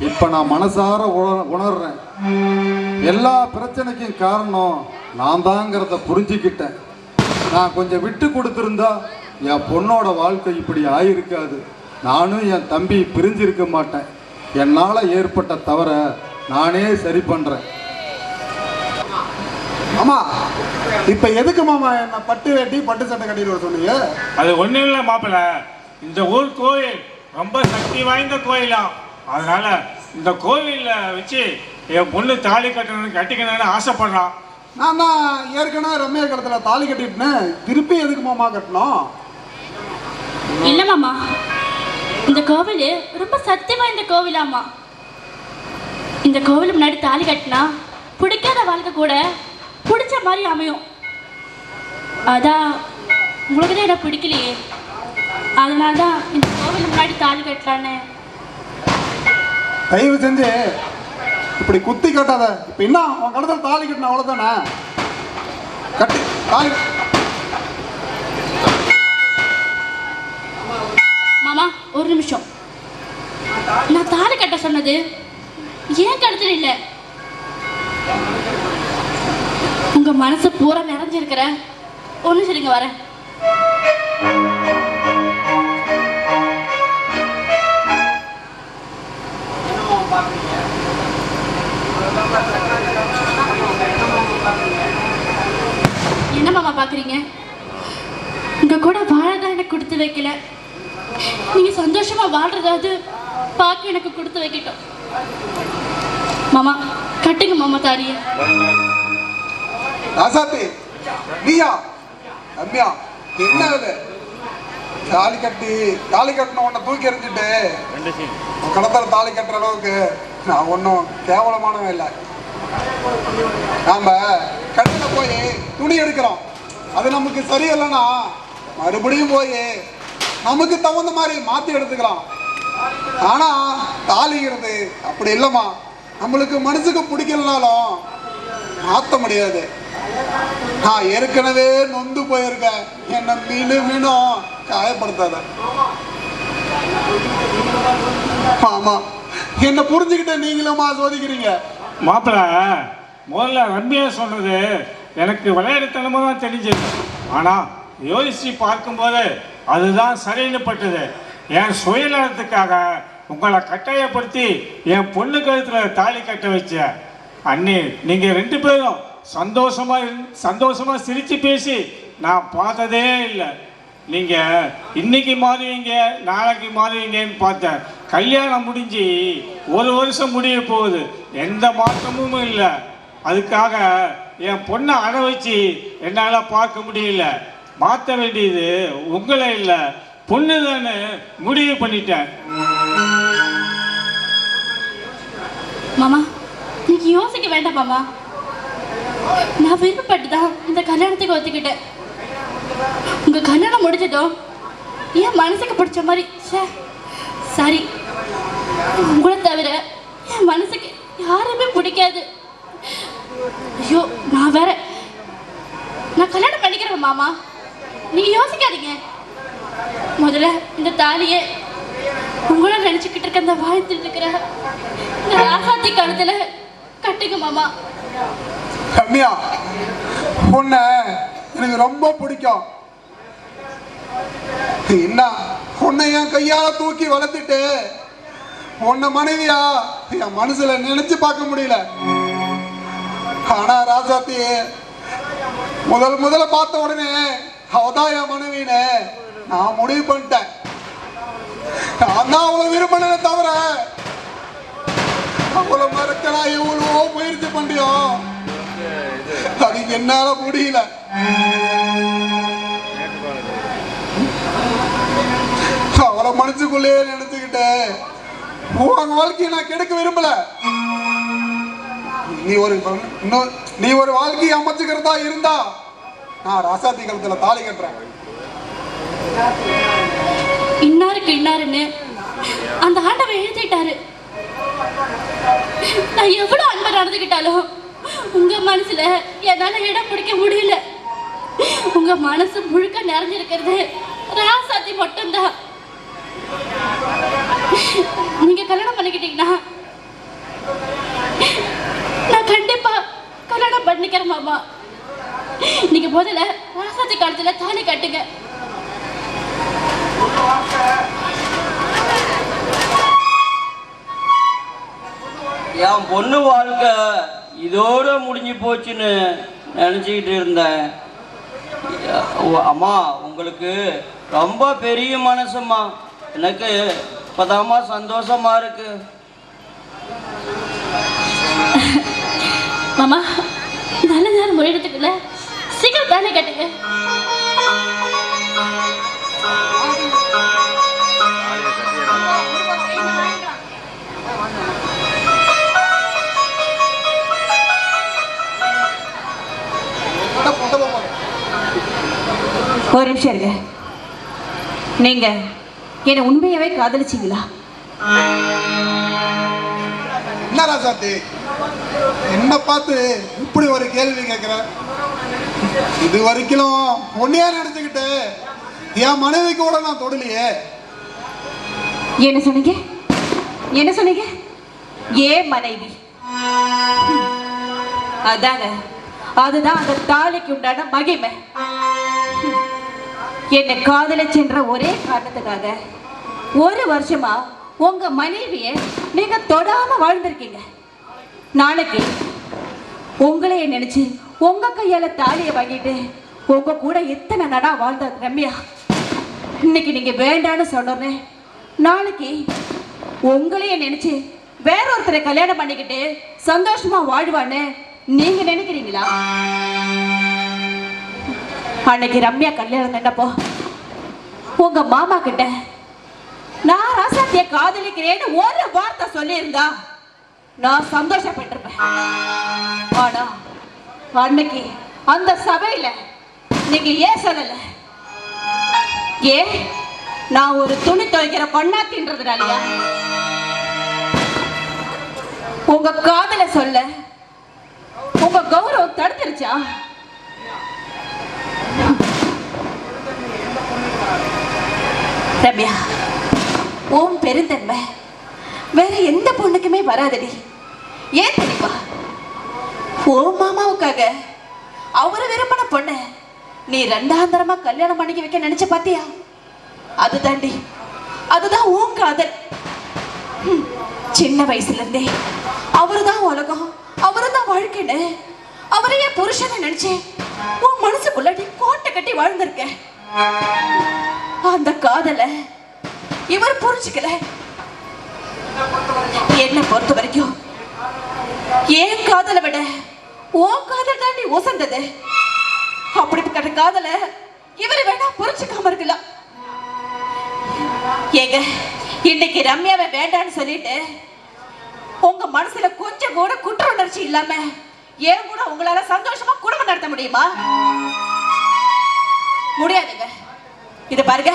இப்ப நான் மனசார உணர்றேன். எல்லா பிரச்சனைக்கும் காரணம் நான் தாங்கிறத புரிஞ்சுக்கிட்டேன். நான் கொஞ்சம் விட்டு கொடுத்துருந்தா என் பொண்ணோட வாழ்க்கை இப்படி ஆயிருக்காது. நானும் என் தம்பி பிரிஞ்சிருக்க மாட்டேன். என்னால் ஏற்பட்ட தவற நானே சரி பண்ணுறேன். ஆமா, இப்போ எதுக்கு மாமா என்ன பட்டு வேட்டி பட்டு சட்டை கட்டிட்டு வர சொன்னீங்க? அது ஒன்றும் இல்லை மாப்பிள்ள, இந்த ஊர் கோயில் ரொம்ப சக்தி வாய்ந்த கோயிலாம். அதனால இந்த கோவிலில் வச்சு என் பொண்ணு தாலி கட்டிக்கணும்னு ஆசைப்படுறான். நான் தான் ஏற்கனவே ரம்யா கடத்துல தாலி கட்டிட்டேன். திருப்பி எதுக்கு மாமா கட்டணும்? இல்ல மாமா, இந்த கோவில் ரொம்ப சக்தி வாய்ந்த கோவிலாமா. இந்த கோவில் முன்னாடி தாலி கட்டினா பிடிக்காத வாழ்க்கை கூட பிடிச்ச மாதிரி அமையும். அதான் உங்களுக்கு தான் என்ன பிடிக்கலையே, அதனால தான் இந்த கோவில் முன்னாடி தாலி கட்டலான்னு. தயவு செஞ்சு இப்படி குத்தி கட்டாத. இப்ப என்ன உன் கடத்துல தாலி கட்டின அவ்வளவுதானே? கட்டி தாலி. மாமா ஒரு நிமிஷம். நான் தாலி கட்ட சொன்னது ஏன் கழுத்துல இல்லை, உங்க மனசு பூரா நிறைஞ்சிருக்கிற ஒண்ணு சரிங்க வரேன். என்ன மாமா பாக்குறீங்க? உங்க கூட வாழதான் எனக்கு கொடுத்து வைக்கல, நீங்க சந்தோஷமா வாழ்றதாவது பார்க்க எனக்கு கொடுத்து வைக்கட்டும். மாமா கட்டுங்க மாமா தாலிய. ராசாத்தி நீயா ரம்யா, என்ன அது தாலி கட்டின உன்னை தூக்கி எறிஞ்சிட்டு கடத்தல தாலி கட்டுற அளவுக்கு நான் ஒன்றும் கேவலமானவன் இல்லை. நாம கடையில் போய் துணி எடுக்கிறோம், அது நமக்கு சரியில்லைன்னா மறுபடியும் போய் நமக்கு தகுந்த மாதிரி மாற்றி எடுத்துக்கலாம். ஆனால் தாலிங்கிறது அப்படி இல்லைம்மா, நம்மளுக்கு மனசுக்கு பிடிக்கலனாலும் மாற்ற முடியாது. நான் ஏற்கனவே நொந்து போயிருக்கேன், என்னை மீண்டும் காயப்படுத்தாத. ஆமா, என்னை புரிஞ்சுக்கிட்ட நீங்களுமா சோதிக்கிறீங்க. மாப்பிள்ள, முதல்ல ரம்யா சொன்னது எனக்கு விளையாட்டுத்தனமாக தான் தெரிஞ்சது. ஆனால் யோசிச்சு பார்க்கும்போது அதுதான் சரின்னு பட்டது. என் சுயநலத்துக்காக உங்களை கட்டாயப்படுத்தி என் பொண்ணு கழுத்தில் தாலி கட்ட வச்ச அண்ணி, நீங்கள் 2 பேரும் சந்தோஷமாக சிரித்து பேசி நான் பார்த்ததே இல்லை. நீங்கள் இன்னைக்கு மாறுவீங்க நாளைக்கு மாறுவீங்கன்னு பார்த்தேன். கல்யாணம் முடிஞ்சு 1 வருஷம் முடிய போகுது, எந்த மாற்றமும் இல்லை. அதுக்காக என் பொண்ணை அட வச்சு என்னால் பார்க்க முடியல. மாற்ற வேண்டியது உங்களை இல்லை, பொண்ணு தானே முடிவு பண்ணிட்டேன். மாமா நீங்க யோசிக்க வேண்டாம் மாமா, நான் விருப்பப்பட்டு தான் இந்த கல்யாணத்துக்கு ஒத்துக்கிட்டேன். உங்க கல்யாணம் முடிஞ்சதும் என் மனசுக்கு பிடிச்ச மாதிரி சரி, உங்களை தவிர என் மனசுக்கு யாருமே பிடிக்காது. ஐயோ நான் கல்யாணம் பண்ணிக்கிறேன் மாமா, நீங்க யோசிக்காதீங்க. முதல்ல இந்த தாலியை உங்களை நினைச்சுக்கிட்டு இருக்க, அந்த வாழ்த்துட்டு இருக்கிற இந்த ராசாத்தி கழுத்துல கட்டுங்க மாமா. ரம்யா, உன்னை எனக்கு ரொம்ப பிடிக்கும். என்ன உன்னை என் கையால தூக்கி வளர்த்துட்டு உன்னை மனைவியா என் மனசுல நினைச்சு பார்க்க முடியல. ஆனா ராசாத்தி முதல்ல பார்த்த உடனே அவதான் என் மனைவின்னு நான் முடிவு பண்ணிட்டேன். நான் தான் அவளை விரும்பினே தவிர அவளை மறக்க நான் எவ்வளவோ முயற்சி பண்ணியோம், அது என்னால முடியல. அவளை மனசுக்குள்ளேயே நினைச்சுக்கிட்டு உங்க வாழ்க்கையை நான் கெடுக்க விரும்பல. நீ ஒரு வாழ்க்கையை அமைச்சுக்கிறதா இருந்தா நான் ராசாத்தி கழுத்துல தாலி கட்டுறேன். இன்னாருக்கு இன்னாருன்னு அந்த ஆண்டவன் எழுதிட்டாரு. நான் எவ்வளவு அன்பா நடந்துக்கிட்டாலும் உங்க மனசுல என்னால இடம் பிடிக்க முடியல. உங்க மனசு முழுக்க நிறைஞ்சிருக்கிறது ராசாத்தி மட்டும்தான். நீங்க கல்யாணம் பண்ணிக்கிட்டீங்கன்னா நான் கண்டிப்பா கல்யாணம் பண்ணிக்கிறேன் மாமா. நீங்க முதல்ல ராசாத்தி காலத்துல தாலி கட்டுங்க. என் பொண்ணு வாழ்க்கை இதோட முடிஞ்சு போச்சுன்னு நினச்சிக்கிட்டு இருந்தேன். அம்மா உங்களுக்கு ரொம்ப பெரிய மனசும்மா, எனக்கு இப்போதாம்மா சந்தோஷமா இருக்கு. மாமா நல்ல நேரம் முறையிடத்துக்குள்ள சீக்கிரம் தானே கட்டுங்க. ஒரு நிமிஷம் இருங்க. நீங்க என்னை உண்மையாவே காதலிச்சீங்களா? என்ன ராசாத்தி என்ன பார்த்து இப்படி ஒரு கேள்வி கேட்கிற? இது வரைக்கும் ஒன்னையா நினைச்சுக்கிட்டு என் மனைவி கூட நான் தொடலையே. என்ன சொன்னீங்க? என்ன சொன்னீங்க? ஏன் மனைவி? அதாங்க, அதுதான் அந்த தாலிக்கு உண்டான மகிமை. என்னை காதல சென்ற ஒரே காரணத்துக்காக 1 வருஷமா உங்க மனைவிய நீங்க தொடாம வாழ்ந்திருக்கீங்க. நாளைக்கு உங்களையே நினைச்சு உங்க கையால தாலியை வாங்கிட்டு உங்க கூட எத்தனை நடா வாழ்ந்த ரம்யா, இன்னைக்கு நீங்க வேண்டான்னு சொன்னோன்னே நாளைக்கு உங்களையே நினைச்சு வேற ஒருத்தரை கல்யாணம் பண்ணிக்கிட்டு சந்தோஷமா வாழ்வான்னு நீங்க நினைக்கிறீங்களா? அன்னைக்கு ரம்யா கல்யாணம் நினைப்போ உங்க மாமா கிட்ட நான் ராசாத்திய காதலிக்கிறேன்னு ஒரு வார்த்தை சொல்லியிருந்தா நான் சந்தோஷப்பட்டிருப்பேன். ஆனா அன்னைக்கு அந்த சபையில நீங்க ஏன் சொல்லல? ஏன் நான் ஒரு துணி துவைக்கிற பொண்ணாத்தின்றதுனாலயா? உங்க காதல சொல்ல உங்க கௌரவம் தடுத்துருச்சா? ரம்யா, உன் பெருந்தன்மை வேற எந்த பொண்ணுக்குமே வராதடி. ஏன் தெரியுமா? ஓ மாமாவுக்காக அவரு விரும்பின பொண்ணு நீ 2ஆந்தரமா கல்யாணம் பண்ணிக்க வைக்க நினைச்ச பாத்தியா? அதுதாண்டி, அதுதான் உன் காதல். சின்ன வயசுல இருந்தே அவருதான் உலகம், அவருதான் வாழ்க்கைன்னு அவரையே புருஷனை நினைச்சு உன் மனசுக்குள்ள நீ கோட்டை கட்டி வாழ்ந்திருக்க. அந்த காதலை இவர் புரிஞ்சுக்கல. என்ன பொறுத்த வரைக்கும் ஏன் காதலை விட உன் காதல் தாண்டி உசந்தது. அப்படிப்பட்ட காதலை இவர் வேணா புரிஞ்சுக்காம இருக்கலாம். ஏங்க, இன்னைக்கு ரம்யாவை வேண்டான்னு சொல்லிட்டு உங்க மனசுல கொஞ்சம் கூட குற்ற உணர்ச்சி இல்லாம ஏன் கூட உங்களால சந்தோஷமா குடும்பம் நடத்த முடியுமா? முடியாதுங்க. இது பாருங்க,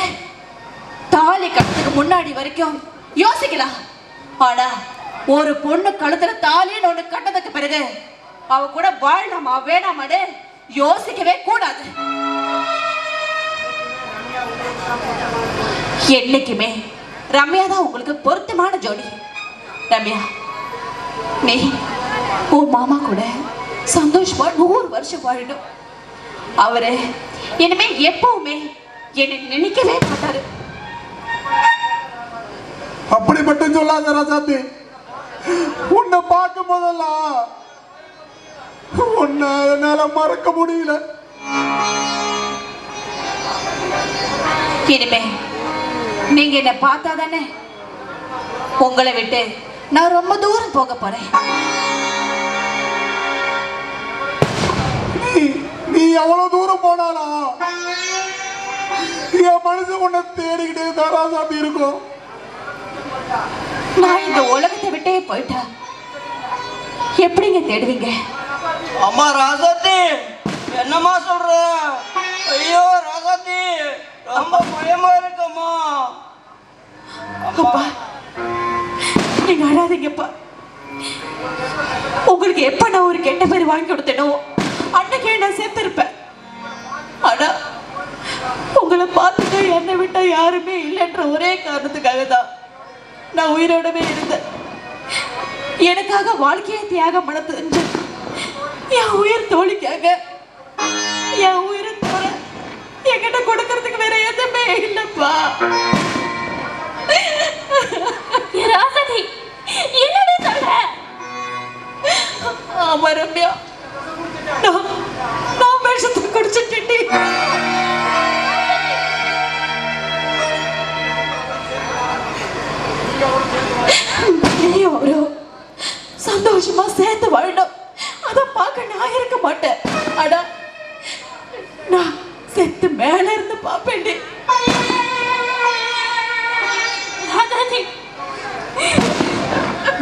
தாலி கட்டுறதுக்கு முன்னாடி வரைக்கும் யோசிக்கலாம். ஆனா ஒரு பொண்ணு கழுத்துல தாலின்னு ஒண்ணு கட்டதுக்கு பிறகு அவ கூட வாழலாமா வேணாமான்னு யோசிக்கவே கூடாது. என்னைக்குமே ரம்யா தான் உங்களுக்கு பொருத்தமான ஜோடி. ரம்யா, நீ உன் மாமா கூட சந்தோஷமா 100 வருஷம் வாழணும். அவரு இனிமே எப்பவுமே என்னை நினைக்கவே மாட்டாரு. அப்படி மட்டும் சொல்லாத ராசாத்தி. உன்னை பார்க்கும் போதெல்லாம் உன்னை என்னால மறக்க முடியல. இனிமே நீங்க என்ன பார்த்தா தானே உங்களை விட்டு நான் ரொம்ப தூரம் போக போறேன். நீ எவ்வளவு தூரம் போனாலா என் மனசு உன்னை தேடிக்கிட்டே தான் ராசாத்தி இருக்கும். நான் இந்த உலகத்தை விட்டே போயிட்டா எப்படிங்க தேடுவீங்க? அம்மா ராசாத்தி, என்னம்மா சொல்ற? ஐயோ ராசாத்தி, ரொம்ப பயமா இருக்கும்மா. அப்பா, நீங்க அழாதீங்கப்பா. உங்களுக்கு எப்ப நான் ஒரு கெட்ட பேர் வாங்கி கொடுத்தேனோ அன்னைக்கே நான் சேர்த்திருப்பேன். ஆனா உங்களை பார்த்துட்டு என்னை விட்டா யாருமே இல்லைன்ற ஒரே காரணத்துக்காக தான் நான் உயிரோடவே இருந்தேன். எனக்காக வாழ்க்கையை தியாகம் பண்ண தெரிஞ்சு என் உயிர் தோழிக்காக என் உயிரை தவிர என்கிட்ட கொடுக்கறதுக்கு வேற எதுவுமே இல்லப்பா. ராசாதி, என்னடி சொல்ற? ஆமா ரம்யா, நான் விஷத்தை குடிச்சிட்டு ஒரு சந்தோஷமா சேர்த்து வாழணும். அதை பார்க்க நான் இருக்க மாட்டேன். ஆனா நான் செத்து மேல இருந்து பார்ப்பேன்.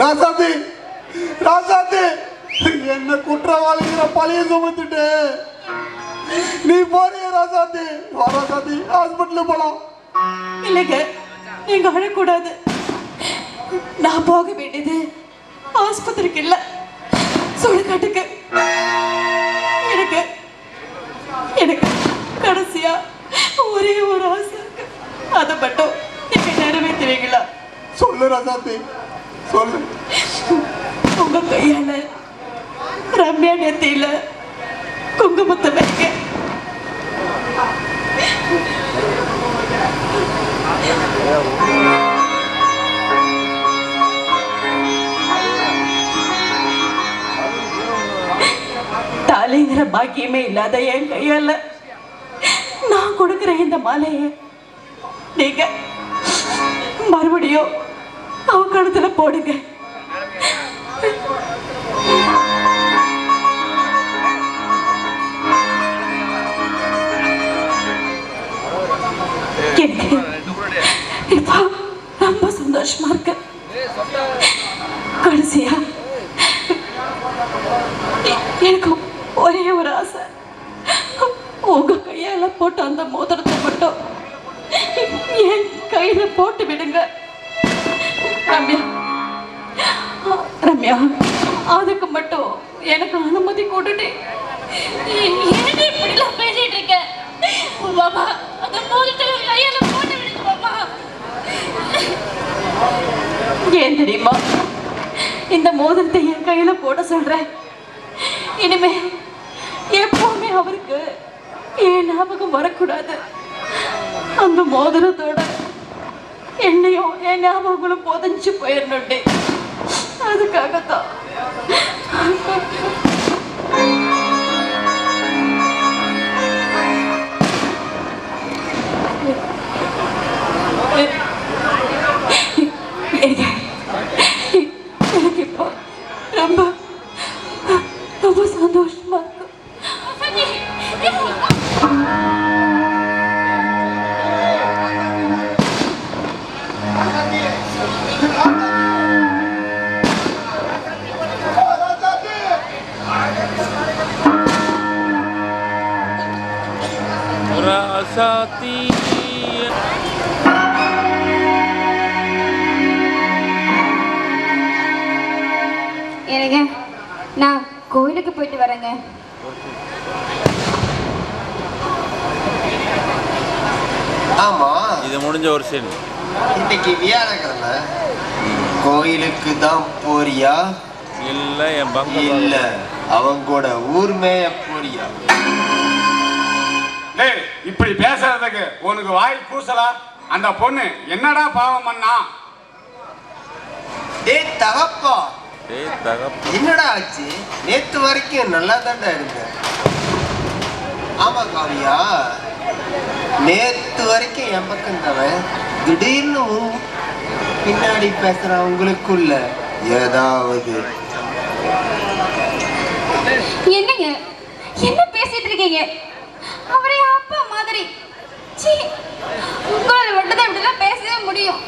ராசாத்தி, ராசாத்தி, என்ன குற்றவாளிங்கிற பழிய சுமத்துட்டு நீ போறிய ராசாத்தி. ராசாத்தி, ஹாஸ்பிட்டல் போலாம். இல்லைங்க, நீங்க அழக்கூடாது. நான் போக வேண்டியது ஆஸ்பத்திரிக்கு இல்ல, சுடுகாட்டுக்கு. எனக்கு எனக்கு கடைசியா ஒரே ஒரு ஆசை இருக்கு. அதை மட்டும் நீங்க நிறைவேற்றுவீங்களா? சொல்லு ராசாத்தி, சொல்லு. உங்க கையால ரம்யா நெத்தியில குங்குமத்தை வைங்க. தாலிங்கிற பாக்கியமே இல்லாத என் கையால நான் கொடுக்கிற இந்த மாலையை நீங்க மறுபடியும் அவ கழுத்துல போடுங்க. இப்போ ரொம்ப சந்தோஷமா இருக்கு. கடைசியா எனக்கு ஒரே ஒரு ஆசை, உங்க கையால போட்டு அந்த மோதிரத்தை மட்டும் என் கையில போட்டு விடுங்க. ரம்யா, ரம்யா, அதுக்கு மட்டும் எனக்கு அனுமதி கொடுடி. இப்படிலாம் பேசிட்டு இருக்க மாமா, அந்த மோதிரத்தை கையால போட்டு விடுங்க மாமா. ஏன் தெரியுமா இந்த மோதிரத்தை என் கையில போட சொல்றேன்? இனிமே எப்பவுமே அவருக்கு என் ஞாபகம் வரக்கூடாது. அந்த மோதிரத்தோட என்னையும் என் ஞாபகங்களும் புதைஞ்சு போயிடணுண்டே. அதுக்காகத்தான். எனக்கு இப்போ ரொம்ப ரொம்ப சந்தோஷமா இருக்கு. ராசாத்தி ஏங்க, நான் கோயிலுக்கு போயிட்டு வரேங்க. ஆமா, இது முடிஞ்ச ஒரு சீன். இன்னைக்கு வியாழக்கிழமை, கோயிலுக்கு தான் போறியா? இல்ல என் பங்கு இல்ல அவங்க கூட ஊர் மேய போறியா? டேய், இப்படி பேசுறதுக்கு உனக்கு வாய் கூசலா? அந்த பொண்ணு என்னடா பாவம் பண்ணா? டேய் தகப்பா, டேய் தகப்பா, என்னடா ஆச்சு? நேத்து வரைக்கும் நல்லா தான்டா இருந்த. ஆமா காவியா, நேத்து வரைக்கும் என் பக்கம் தவன் திடீர்னு பின்னாடி பேசுறவங்களுக்குள்ள ஏதாவது. என்னங்க, என்ன பேசிட்டு இருக்கீங்க? அவரே அப்பா மாதிரி. சீ, உங்களால மட்டும் தான் இப்படிலாம் பேசவே முடியும்.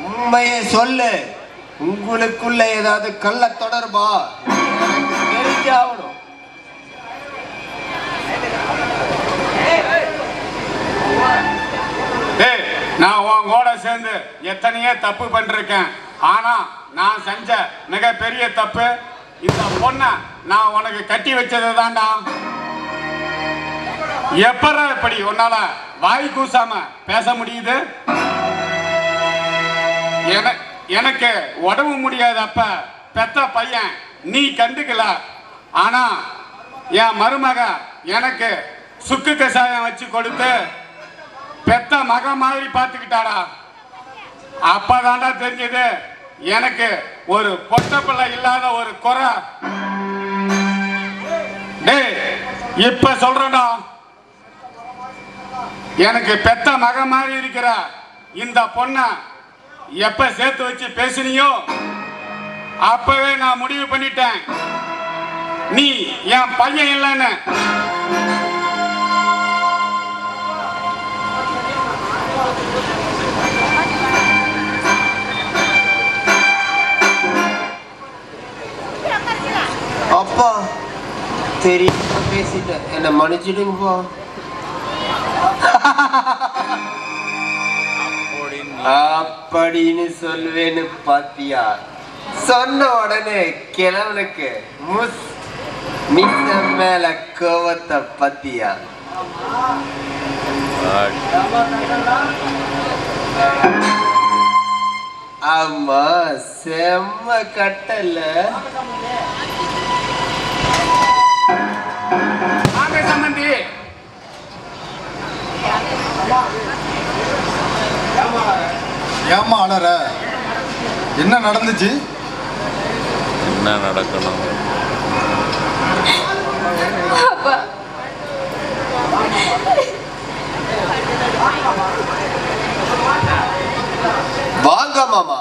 உண்மையை சொல்லு, உங்களுக்குள்ள ஏதாவது கள்ள தொடர்பா? எனக்கு தெரிஞ்சாகணும். டேய், நான் உன் கூட சேர்ந்து எத்தனையோ தப்பு பண்ணிருக்கேன். ஆனா நான் செஞ்ச மிகப்பெரிய தப்பு இந்த பொண்ணை நான் உனக்கு கட்டி வச்சது தான்டா. எப்பற இப்படி உன்னால வாய் கூசாம பேச முடியுது? எனக்கு உடம்பு முடியாதப்ப பெத்த பையன் நீ கண்டுக்கல. ஆனா என் மருமக எனக்கு சுக்கு கஷாயம் வச்சு கொடுத்து பெத்த மக மாதிரி பார்த்துக்கிட்டாடா. அப்பதான்டா தெரிஞ்சது எனக்கு ஒரு பொட்ட பிள்ளை இல்லாத ஒரு குறை. டேய், இப்ப சொல்றேன்டா, எனக்கு பெத்த மக மாதிரி இருக்கிற இந்த பொண்ணை எப்ப சேர்த்து வச்சு பேசினியோ அப்பவே நான் முடிவு பண்ணிட்டேன், நீ என் பையன் இல்லைன்னு. அப்பா, தெரியாம பேசிட்டேன், என்ன மன்னிச்சிடுங்கப்பா. அப்படின்னு சொல்வேன்னு பாத்தியா? சொன்ன உடனே கிழவனுக்கு மிஸ் மேல கோவத்தை பத்தியா? ஆமா, செம்ம கட்டல. சம்பந்தி ஏம்மா அலற? என்ன நடந்துச்சு? என்ன நடக்கணும்? அப்பா, வாங்க மாமா,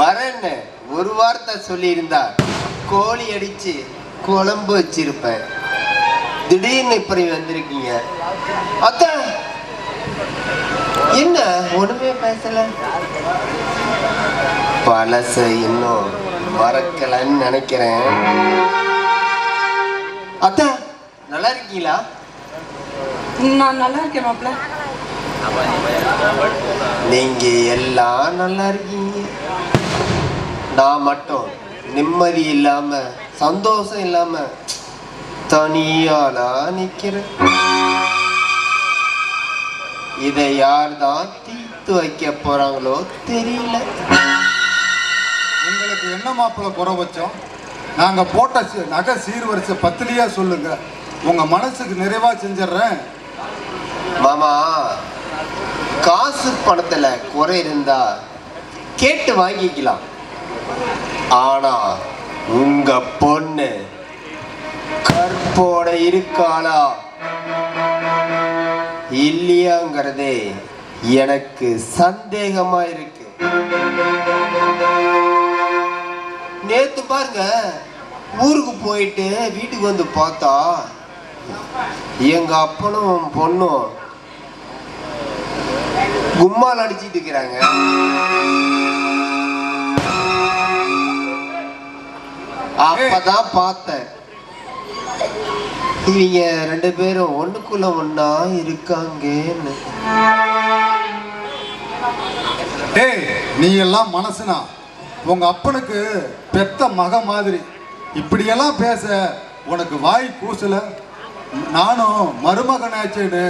வரேன்னு ஒரு வார்த்தை சொல்லியிருந்தா கோழி அடிச்சு குழம்பு வச்சிருப்பேன். திடீர்னு இப்படி வந்திருக்கீங்க. அத்த என்ன ஒண்ணுமே பேசல? பழச இன்னும் மறக்கலன்னு நினைக்கிறேன். அத்த நல்லா இருக்கீங்களா? நான் நல்லா இருக்கேன் மாப்பிள்ள. நீங்க எல்லாம் நல்லா இருக்கீங்க. நான் மட்டும் நிம்மதி இல்லாம சந்தோஷம் இல்லாம தனியாளா நிக்கிறேன். இதை யார் தான் தீர்த்து வைக்க போறாங்களோ தெரியல. உங்களுக்கு என்ன மாப்பிள்ள குறை வச்சோம்? நாங்க போட்ட நகை சீர்வரிசை பத்திலியா சொல்லுங்க, உங்க மனசுக்கு நிறைவா செஞ்சிடறேன். மாமா, காசு பணத்துல குறை இருந்தா கேட்டு வாங்கிக்கலாம். ஆனா உங்க பொண்ணு கற்போட இருக்காளா இல்லையாங்கிறதே எனக்கு சந்தேகமா இருக்கு. நேத்து பாருங்க, ஊருக்கு போயிட்டு வீட்டுக்கு வந்து பார்த்தா எங்க அப்பனும் பொண்ணும் கும்மால் அடிச்சிட்டு இருக்கிறாங்க. அப்பதான் பார்த்தேன் இவங்க ரெண்டு பேரும் ஒண்ணுக்குள்ள ஒண்ணா இருக்காங்கன்னு. டேய், நீ எல்லாம் மனசுனா உங்க அப்பனுக்கு பெத்த மக மாதிரி. இப்படியெல்லாம் பேச உனக்கு வாய் கூசல? நானும் மருமகனாச்சேன்னு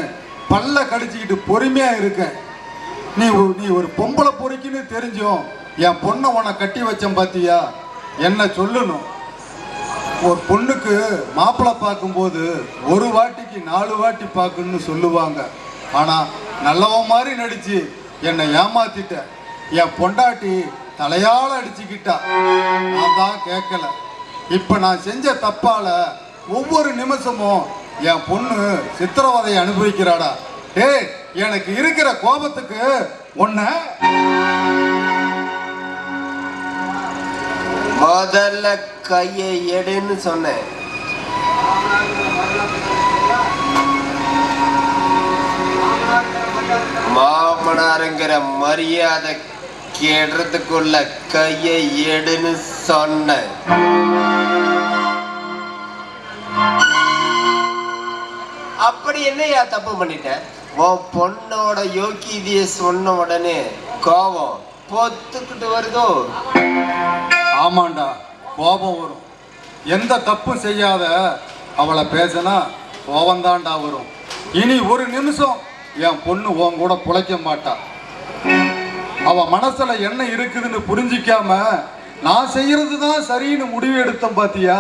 பல்ல கடிச்சிக்கிட்டு பொறுமையா இருக்கேன். நீ ஒரு பொம்பளை பொறுக்கின்னு தெரிஞ்சும் என் பொண்ணை உன்னை கட்டி வச்சேன் பாத்தியா? என்ன சொல்லணும்? ஒரு பொண்ணுக்கு மாப்பிள்ளை பார்க்கும்போது ஒரு வாட்டிக்கு 4 வாட்டி பார்க்கணும்னு சொல்லுவாங்க. ஆனா நல்லவன் மாதிரி நடிச்சு என்னை ஏமாத்திட்ட. என் பொண்டாட்டி தலையால அடிச்சுக்கிட்டா. நான் தான் கேட்கல. இப்ப நான் செஞ்ச தப்பால ஒவ்வொரு நிமிஷமும் என் பொண்ணு சித்திரவதையை அனுபவிக்கிறாடா. ஏய், எனக்கு இருக்கிற கோபத்துக்கு ஒன்ன முதல்ல கையை எடுன்னு சொன்னேன். மாமனாருங்கிற மரியாதை கேடுறதுக்குள்ள கையை எடுன்னு சொன்னேன். அப்படி என்னையா தப்பு பண்ணிட்டேன்? உன் பொண்ணோட யோக்கியதைய சொன்ன உடனே கோபம் பொத்துக்கிட்டு வருதோ? ஆமாண்டா, கோபம் வரும். எந்த தப்பும் செய்யாத அவளை பேசினா கோபந்தாண்டா வரும். இனி ஒரு நிமிஷம் என் பொண்ணு உன் கூட புழைக்க மாட்டா. அவ மனசுல என்ன இருக்குதுன்னு புரிஞ்சிக்காம நான் செய்யறது தான் சரின்னு முடிவு எடுத்தேன் பாத்தியா?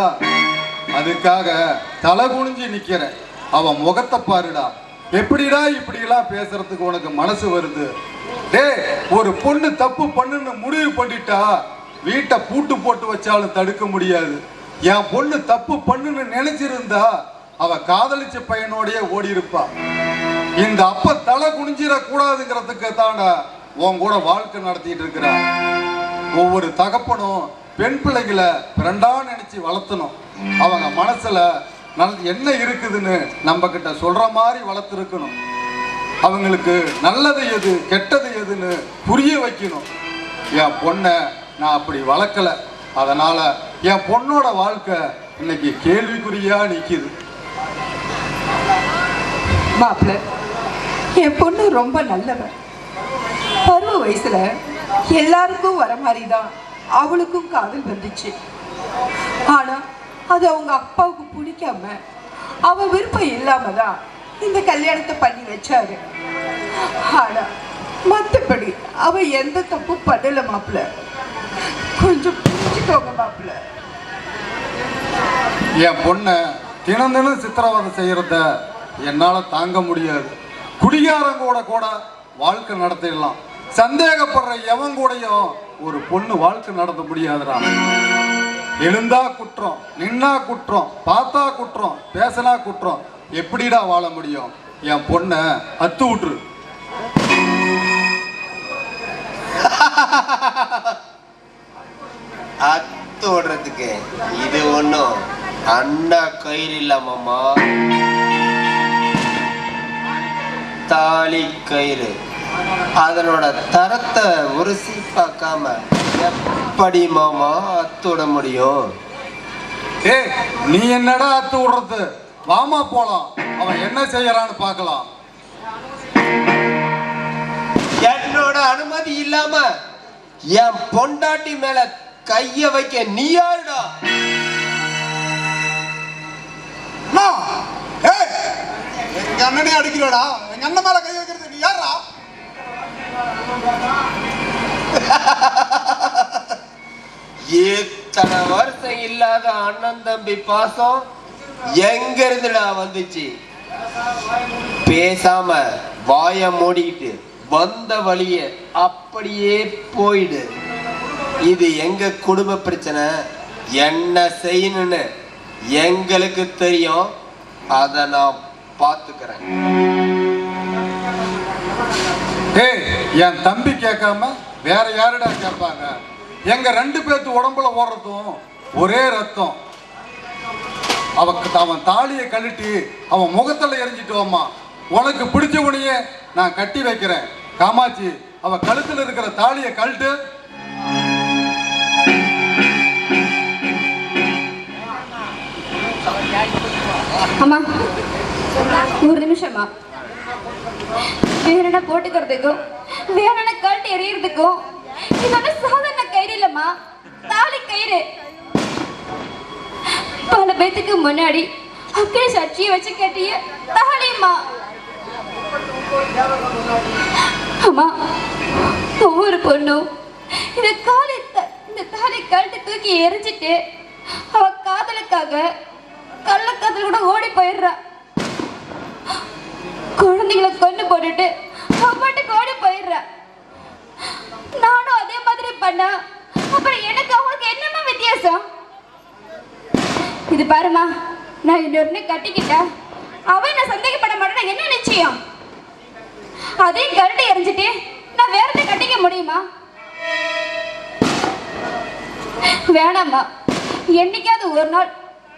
அதுக்காக தலை குனிஞ்சு நிக்கிறேன். அவன் முகத்தை பாருடா. எப்படிடா இப்படியெல்லாம் பேசுறதுக்கு உனக்கு மனசு வருது? டேய், ஒரு பொண்ணு தப்பு பண்ணுன்னு முடிவு பண்ணிட்டா வீட்டை பூட்டு போட்டு வச்சாலும் தடுக்க முடியாது. என் பொண்ணு தப்பு பண்ணுன்னு நினைச்சிருந்தா அவ காதலிச்ச பையனோடய ஓடி இருப்பா. இந்த அப்ப தலை குனிஞ்சிட கூடாதுங்கிறதுக்கு தாண்டா உன் கூட வாழ்க்கை நடத்திட்டு இருக்கிறா. ஒவ்வொரு தகப்பனும் பெண் பிள்ளைகளை பிறண்டா நினைச்சு வளர்த்தணும். அவங்க மனசுல என்ன இருக்குதுன்னு நம்ம கிட்ட சொல்ற மாதிரி வளர்த்துருக்கணும். அவங்களுக்கு நல்லது எது கெட்டது எதுன்னு புரிய வைக்கணும். என் பொண்ணை நான் அப்படி வளர்க்கல. அதனால என் பொண்ணோட வாழ்க்கை இன்னைக்கு கேள்விக்குறியா நிக்குது. மாப்பிள்ள, என் பொண்ணு ரொம்ப நல்லவன். பருவ வயசுல எல்லாருக்கும் வர மாதிரி தான் அவளுக்கும் காதல் வந்துச்சு. ஆனா அது அவங்க அப்பாவுக்கு பிடிக்காம அவ விருப்பம் இல்லாம தான் இந்த கல்யாணத்தை பண்ணி வச்சாரு. ஆனா மற்றபடி அவ எந்த தப்பு பண்ணல மாப்பிள்ள. கொஞ்சம் புரிஞ்சுக்கோங்க மாப்பிள்ள. என் பொண்ணை தினம் தினம் சித்திரவதை செய்யறத என்னால தாங்க முடியாது. குடிகாரங்கூட கூட வாழ்க்கை நடத்திடலாம், சந்தேகப்படுற எவன் கூடயும் ஒரு பொண்ணு வாழ்க்கை நடத்த முடியாதுடா. எழுந்தா குற்றம், நின்னா குற்றம், பார்த்தா குற்றம், பேசினா குற்றம், எப்படிடா வாழ முடியும்? என் பொண்ணை அத்து விட்டுரு. அத்து விடுறதுக்கு இது ஒன்றும் அண்ணா கயிறு இல்லாமம்மா, தாலி கயிறு. அதனோட தரத்தை உருசி பார்க்காம எப்படி மாமா அத்து விட முடியும்? ஏய், நீ என்னடா அத்து விடுறது? வாமா போலாம், அவன் என்ன செய்யறான்னு பார்க்கலாம். என்னோட அனுமதி இல்லாம என் பொண்டாட்டி மேல கைய வைக்க நீ யாருடா? எங்க அண்ணனே அடிக்கிறடா, எங்க அண்ணன் மேல கை வைக்கிறது நீ யாரா? இத்தனை வருஷம் இல்லாத அண்ணன் தம்பி பாசம் எங்க இருந்துடா வந்துச்சு? பேசாம வாய மூடிக்கிட்டு வந்த வழிய அப்படியே போயிடு. இது எங்க குடும்ப பிரச்சனை, என்ன செய்யணும்னு எங்களுக்கு தெரியும், அதை நான் பார்த்துக்கிறேன். ஏய், என் தம்பி கேட்காம வேற யாருடா கேட்பாங்க? எங்க 2 பேர்த்து உடம்புல ஓடுறதும் ஒரே ரத்தம். அவன் தாலியை கழட்டி அவன் முகத்துல எரிஞ்சிட்டு வாமா. உனக்கு பிடிச்சவனையே நான் கட்டி வைக்கிறேன். காமாட்சி, அவ கழுத்துல இருக்கிற தாலியை கழட்டு. அம்மா ஒரு நிமிஷமா. வேற போட்டுக்கிறதுக்கும் வேற கழட்டி எறியறதுக்கும் இதோட சாதாரண கயிறு இல்லம்மா, தாலி கயிறு. பல பேத்துக்கு முன்னாடி அக்கறை சர்ச்சையை வச்சு கட்டிய தாலிம்மா. அம்மா, ஒவ்வொரு பொண்ணும் இந்த தாலி கழட்டி தூக்கி எரிஞ்சிட்டு அவ காதலுக்காக கள்ளக்காதல் கூட ஓடி போயிடுறா. குழந்தைகளை கொண்டு போட்டுட்டு அப்பாட்டுக்கு ஓடி போயிடுறா. நானும் அதே மாதிரி பண்ணா அப்புறம் எனக்கு அவங்களுக்கு என்னமா வித்தியாசம்? இது பாருமா, நான் இன்னொரு கட்டிக்கிட்டா அவன் நான் சந்தேகப்பட மாட்டேன், என்ன நிச்சயம்? அதையும் கழட்டி எறிஞ்சிட்டு நான் வேற கட்டிக்க முடியுமா? வேணாம்மா. என்னைக்காவது ஒரு நாள்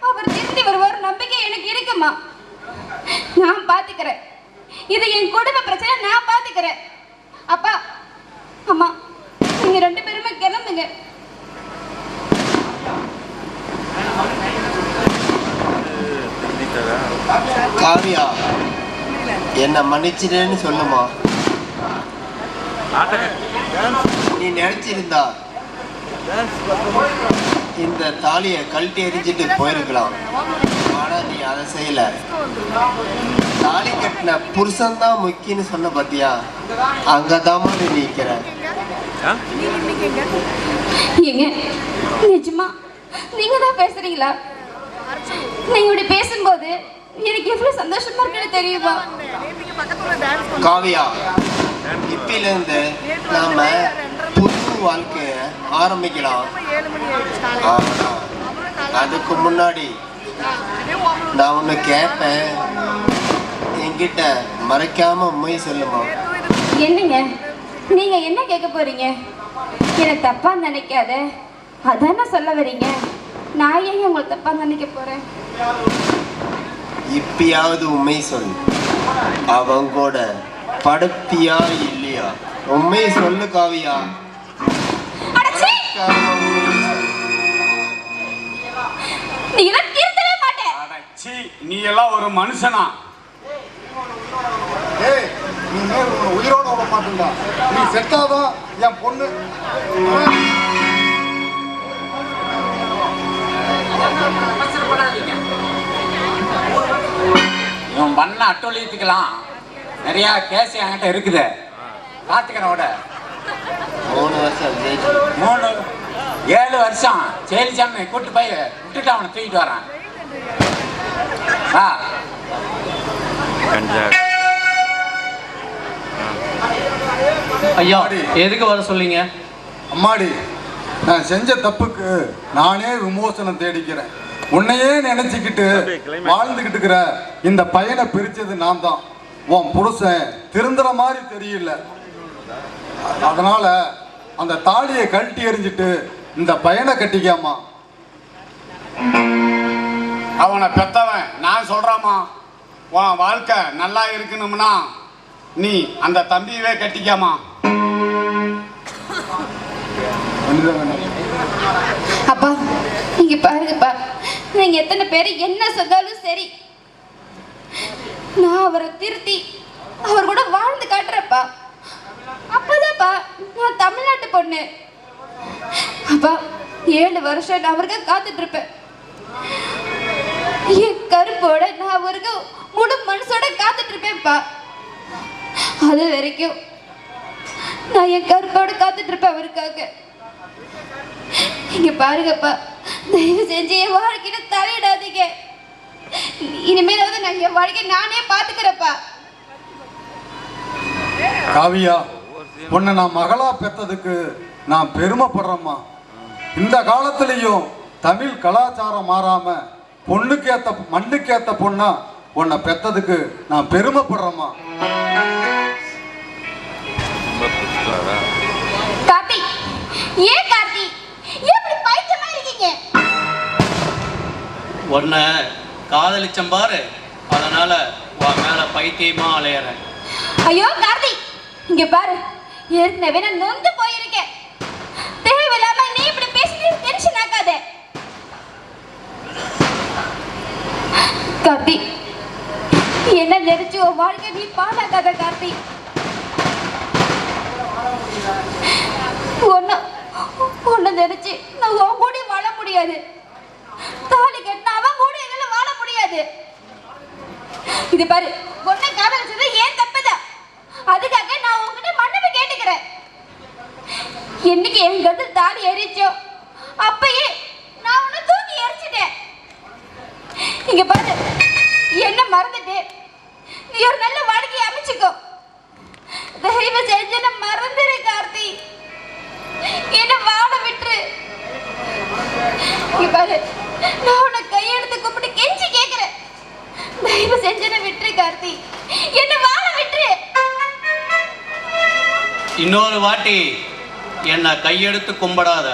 அவர் திரும்பி வருவார் நம்பிக்கை எனக்கு இருக்குமா. நான் பாத்துக்கிறேன், இது என் குடும்ப பிரச்சனை, நான் பாத்துக்கிறேன். அப்பா அம்மா, நீங்க 2 பேருமே கிளம்புங்க. காவியா, என்ன மன்னிச்சிடுன்னு சொல்லுமா. நீ நினைச்சிருந்தா இந்த தாலியை கழட்டி எரிஞ்சிட்டு போயிருக்கலாம். ஆனா நீ அதை செய்யல. தாலி கட்டின புருஷன் தான் முக்கியன்னு சொன்ன பாத்தியா, அங்கதாமா நீ நிக்கிற. ஏங்க, நிஜமா நீங்க தான் பேசுறீங்களா? நீங்க இப்படி பேசும்போது எனக்கு எவ்வளவு சந்தோஷமா இருக்குன்னு தெரியுமா? காவியா, இப்பில இருந்து நாம புது வாழ்க்கைய ஆரம்பிக்கலாம். ஆனா அதுக்கு முன்னாடி நான் ஒண்ணு கேட்பேன், என்கிட்ட மறைக்காம உண்மையை சொல்லுமா. என்னங்க நீங்க என்ன கேட்க போறீங்க? எனக்கு தப்பா நினைக்காத, அதான சொல்ல வரீங்க. நான் ஏன் உங்களை தப்பா நினைக்க போறேன்? இப்பயாவது உண்மை சொல். அவங்க படுத்தியா இல்லையா? உண்மையை சொல்லு காவியா. நீ எல்லாம் ஒரு மனுஷனா? ஏய், நீ உயிரோட விட மாட்டேன்டா. நீ செத்தாதான் என் பொண்ணு. இவன் பண்ண அட்டொழியத்துக்கலாம் நிறையா கேஸ் என்கிட்ட இருக்குது. பார்த்துக்கிறோட 3 வருஷம் ஜெயிச்சு 7 வருஷம் ஜெயிலிச்சாமி கூட்டு போய் விட்டுட்டு அவனை தூக்கிட்டு வரான். ஐயா எதுக்கு வர சொல்லிங்க? அம்மாடி, நான் செஞ்ச தப்புக்கு நானே விமோசனம் தேடிக்கிறேன். உன்னையே நினைச்சுக்கிட்டு வாழ்ந்துகிட்டு இருக்கிற இந்த பையனை பிரிச்சது நான் தான். உன் புருஷன் திருந்துற மாதிரி தெரியல. அதனால அந்த தாலியை கழட்டி எறிஞ்சிட்டு இந்த பையனை கட்டிக்காமா. அவனை பெத்தவன் நான் சொல்றாமா, உன் வாழ்க்கை நல்லா இருக்கணும்னா நீ அந்த தம்பியவே கட்டிக்காமா. அப்பா நீங்க பாருங்கப்பா, நீங்க எத்தனை பேர் என்ன சொன்னாலும் சரி, நான் அவரை திருத்தி அவர் கூட வாழ்ந்து காட்டுறப்பா. அப்பதான்ப்பா நான் தமிழ்நாட்டு பொண்ணு. அப்பா 7 வருஷம் நான் அவருக்கு காத்துட்டு இருப்பேன். என் கருப்போட நான் அவருக்கு முழு மனசோட காத்துட்டு இருப்பேன்ப்பா. அது வரைக்கும் நான் என் கருப்போட காத்துட்டு இருப்பேன் அவருக்காக. இங்க பாருங்கப்பா, தயவு செஞ்சு என் வாழ்க்கையில தலையிடாதீங்க. இனிமேலாவது நான் என் வாழ்க்கையை நானே பாத்துக்கிறேன்ப்பா. காவியா, உன்னை நான் மகளா பெற்றதுக்கு நான் பெருமைப்படுறேம்மா. இந்த காலத்திலையும் தமிழ் கலாச்சாரம் மாறாம பொண்ணுக்கேத்த மண்ணுக்கேத்த பொண்ணா உன்னை பெற்றதுக்கு நான் பெருமைப்படுறேம்மா. கார்த்தி, ஏன் கார்த்தி எப்படி பைத்தியமா இருக்கீங்க? உன்னை காதலிச்சம் பாரு, அதனால உன் மேல பைத்தியமா அலையறேன். ஐயோ கார்த்தி, இங்க பாரு, ஏற்கனவே நான் நொந்து போயிருக்கேன். தேவையில்லாம நீ இப்படி பேசிட்டு டென்ஷன் ஆகாத. கார்த்தி, என்ன நினைச்சு உன் வாழ்க்கை நீ பாழாக்காத கார்த்தி. ஒன்னு நினைச்சு நான் உன் கூட வாழ முடியாது. தாலி கட்டின அவன் கூட என்னால வாழ முடியாது. இது பாரு, பொண்ணை காதலிச்சது ஏன் தப்புதான். அதுக்காக நான் உங்ககிட்ட மன்னிப்பு கேட்டுக்கிறேன். என்னைக்கு என் கட்டில் தாலி எரிச்சோ அப்பயே நான் உன்னை தூக்கி எரிச்சிட்டேன். இங்க பாரு, என்ன மறந்துட்டு நீ ஒரு நல்ல வாழ்க்கையை அமைச்சுக்கோ. தயவு செஞ்சு என்ன மறந்துரு கார்த்தி, என்ன வாழ விட்டுரு. இங்க பாரு, நான் உன்னை கையெடுத்து கூப்பிட்டு கெஞ்சி கேட்கிறேன். தயவு செஞ்சு என்ன விட்டுரு கார்த்தி, என்ன வாழ விட்டுரு. இன்னொரு வாட்டி என்னை கையெடுத்து கும்பிடாத.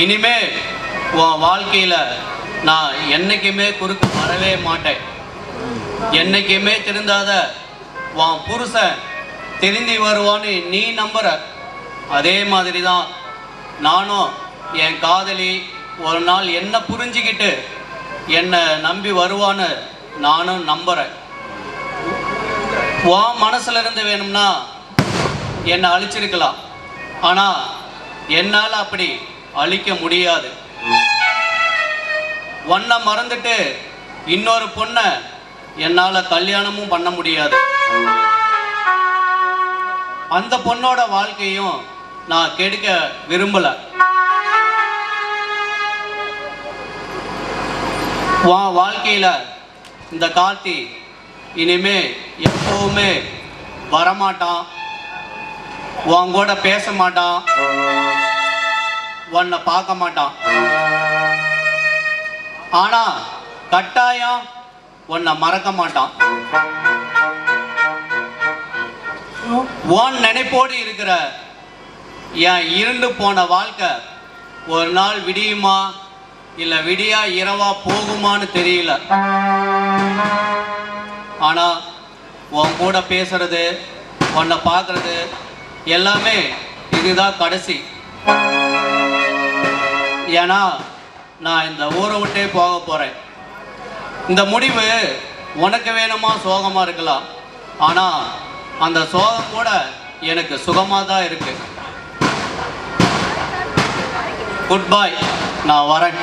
இனிமே உன் வாழ்க்கையில நான் என்னைக்குமே குறுக்க வரவே மாட்டேன். என்னைக்குமே திருந்தாத உன் புருஷன் திருந்தி வருவான்னு நீ நம்புற. அதே மாதிரி தான் நானும் என் காதலி ஒரு நாள் என்ன புரிஞ்சுக்கிட்டு என்னை நம்பி வருவான்னு நானும் நம்புகிறேன். உன் மனசுல இருந்து வேணும்னா என்னை அழிச்சிருக்கலாம், ஆனால் என்னால் அப்படி அழிக்க முடியாது. ஒன்றை மறந்துட்டு இன்னொரு பொண்ணை என்னால் கல்யாணமும் பண்ண முடியாது. அந்த பொண்ணோட வாழ்க்கையும் நான் கெடுக்க விரும்பலை. உன் வாழ்க்கையில் இந்த கார்த்தி இனிமே எப்பவுமே வரமாட்டான், உன் கூட பேச மாட்டான், உன்னை பார்க்க மாட்டான். ஆனா கட்டாயம் உன்னை மறக்க மாட்டான். உன் நினைப்போடு இருக்கிற என் இருண்டு போன வாழ்க்கை ஒரு நாள் விடியுமா இல்லை விடியா இரவா போகுமான்னு தெரியல. ஆனா உன் கூட பேசுறது, உன்னை பார்க்கறது எல்லாமே இதுதான் கடைசி. ஏன்னா நான் இந்த ஊரை விட்டே போக போறேன். இந்த முடிவு உனக்கு வேணுமா சோகமா இருக்கலாம், ஆனா அந்த சோகம் கூட எனக்கு சுகமா தான் இருக்கு. குட் பை, நான் வரேன்.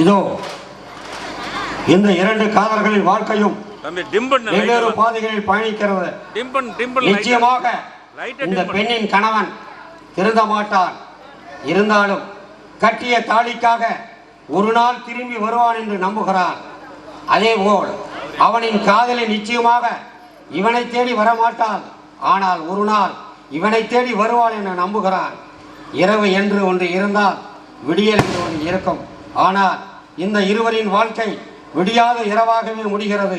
இதோ இந்த இரண்டு காதல்களின் வாழ்க்கையும் வெவ்வேறு பாதைகளில் பயணிக்கிறது. நிச்சயமாக இந்த பெண்ணின் கணவன் திருந்த மாட்டான். இருந்தாலும் கட்டிய தாலிக்காக ஒரு நாள் திரும்பி வருவான் என்று நம்புகிறான். அதேபோல் அவனின் காதலி நிச்சயமாக இவனை தேடி வரமாட்டான். ஆனால் ஒரு நாள் இவனை தேடி வருவாள் என நம்புகிறான். இரவு என்று ஒன்று இருந்தால் விடியல் என்று ஒன்று இருக்கும். ஆனால் இந்த இருவரின் வாழ்க்கை விடியாத இரவாகவே முடிகிறது.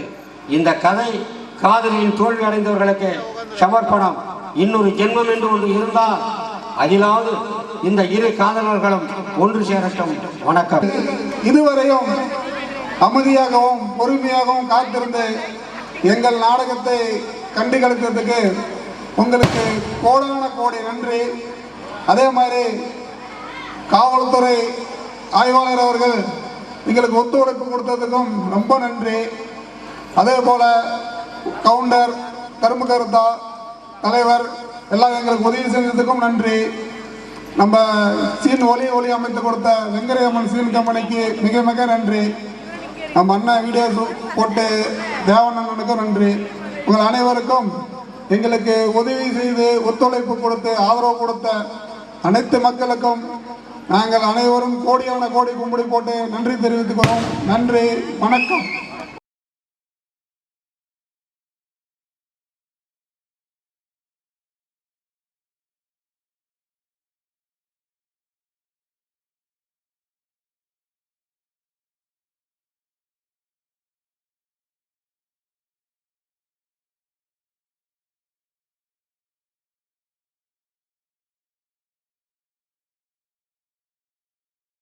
இந்த கதை காதலின் தோல்வி அடைந்தவர்களுக்கு சமர்ப்பணம். இன்னொரு ஜென்மம் என்று ஒன்று இருந்தால் அதிலாவது இந்த இரு காதலர்களும் ஒன்று சேரட்டும். வணக்கம். இதுவரையும் அமைதியாகவும் பொறுமையாகவும் காத்திருந்து எங்கள் நாடகத்தை கண்டு கழித்ததுக்கு உங்களுக்கு கோடான கோடி நன்றி. அதே மாதிரி காவல்துறை ஆய்வாளர் அவர்கள் எங்களுக்கு ஒத்துழைப்பு கொடுத்ததுக்கும் ரொம்ப நன்றி. அதே போல் கவுண்டர் கரும்புகருத்தா தலைவர் எல்லாம் எங்களுக்கு உதவி செஞ்சதுக்கும் நன்றி. நம்ம சீன் ஒலி அமைத்து கொடுத்த வெங்கரையம்மன் சீன் கம்பெனிக்கு மிக மிக நன்றி. நம்ம அண்ணன் வீடியோ போட்டு தேவண்ணனுக்கும் நன்றி. உங்கள் அனைவருக்கும் எங்களுக்கு உதவி செய்து ஒத்துழைப்பு கொடுத்து ஆதரவு கொடுத்த அனைத்து மக்களுக்கும் நாங்கள் அனைவரும் கோடியான கோடி கும்பிடி போட்டு நன்றி தெரிவித்துக்கிறோம். நன்றி, வணக்கம்.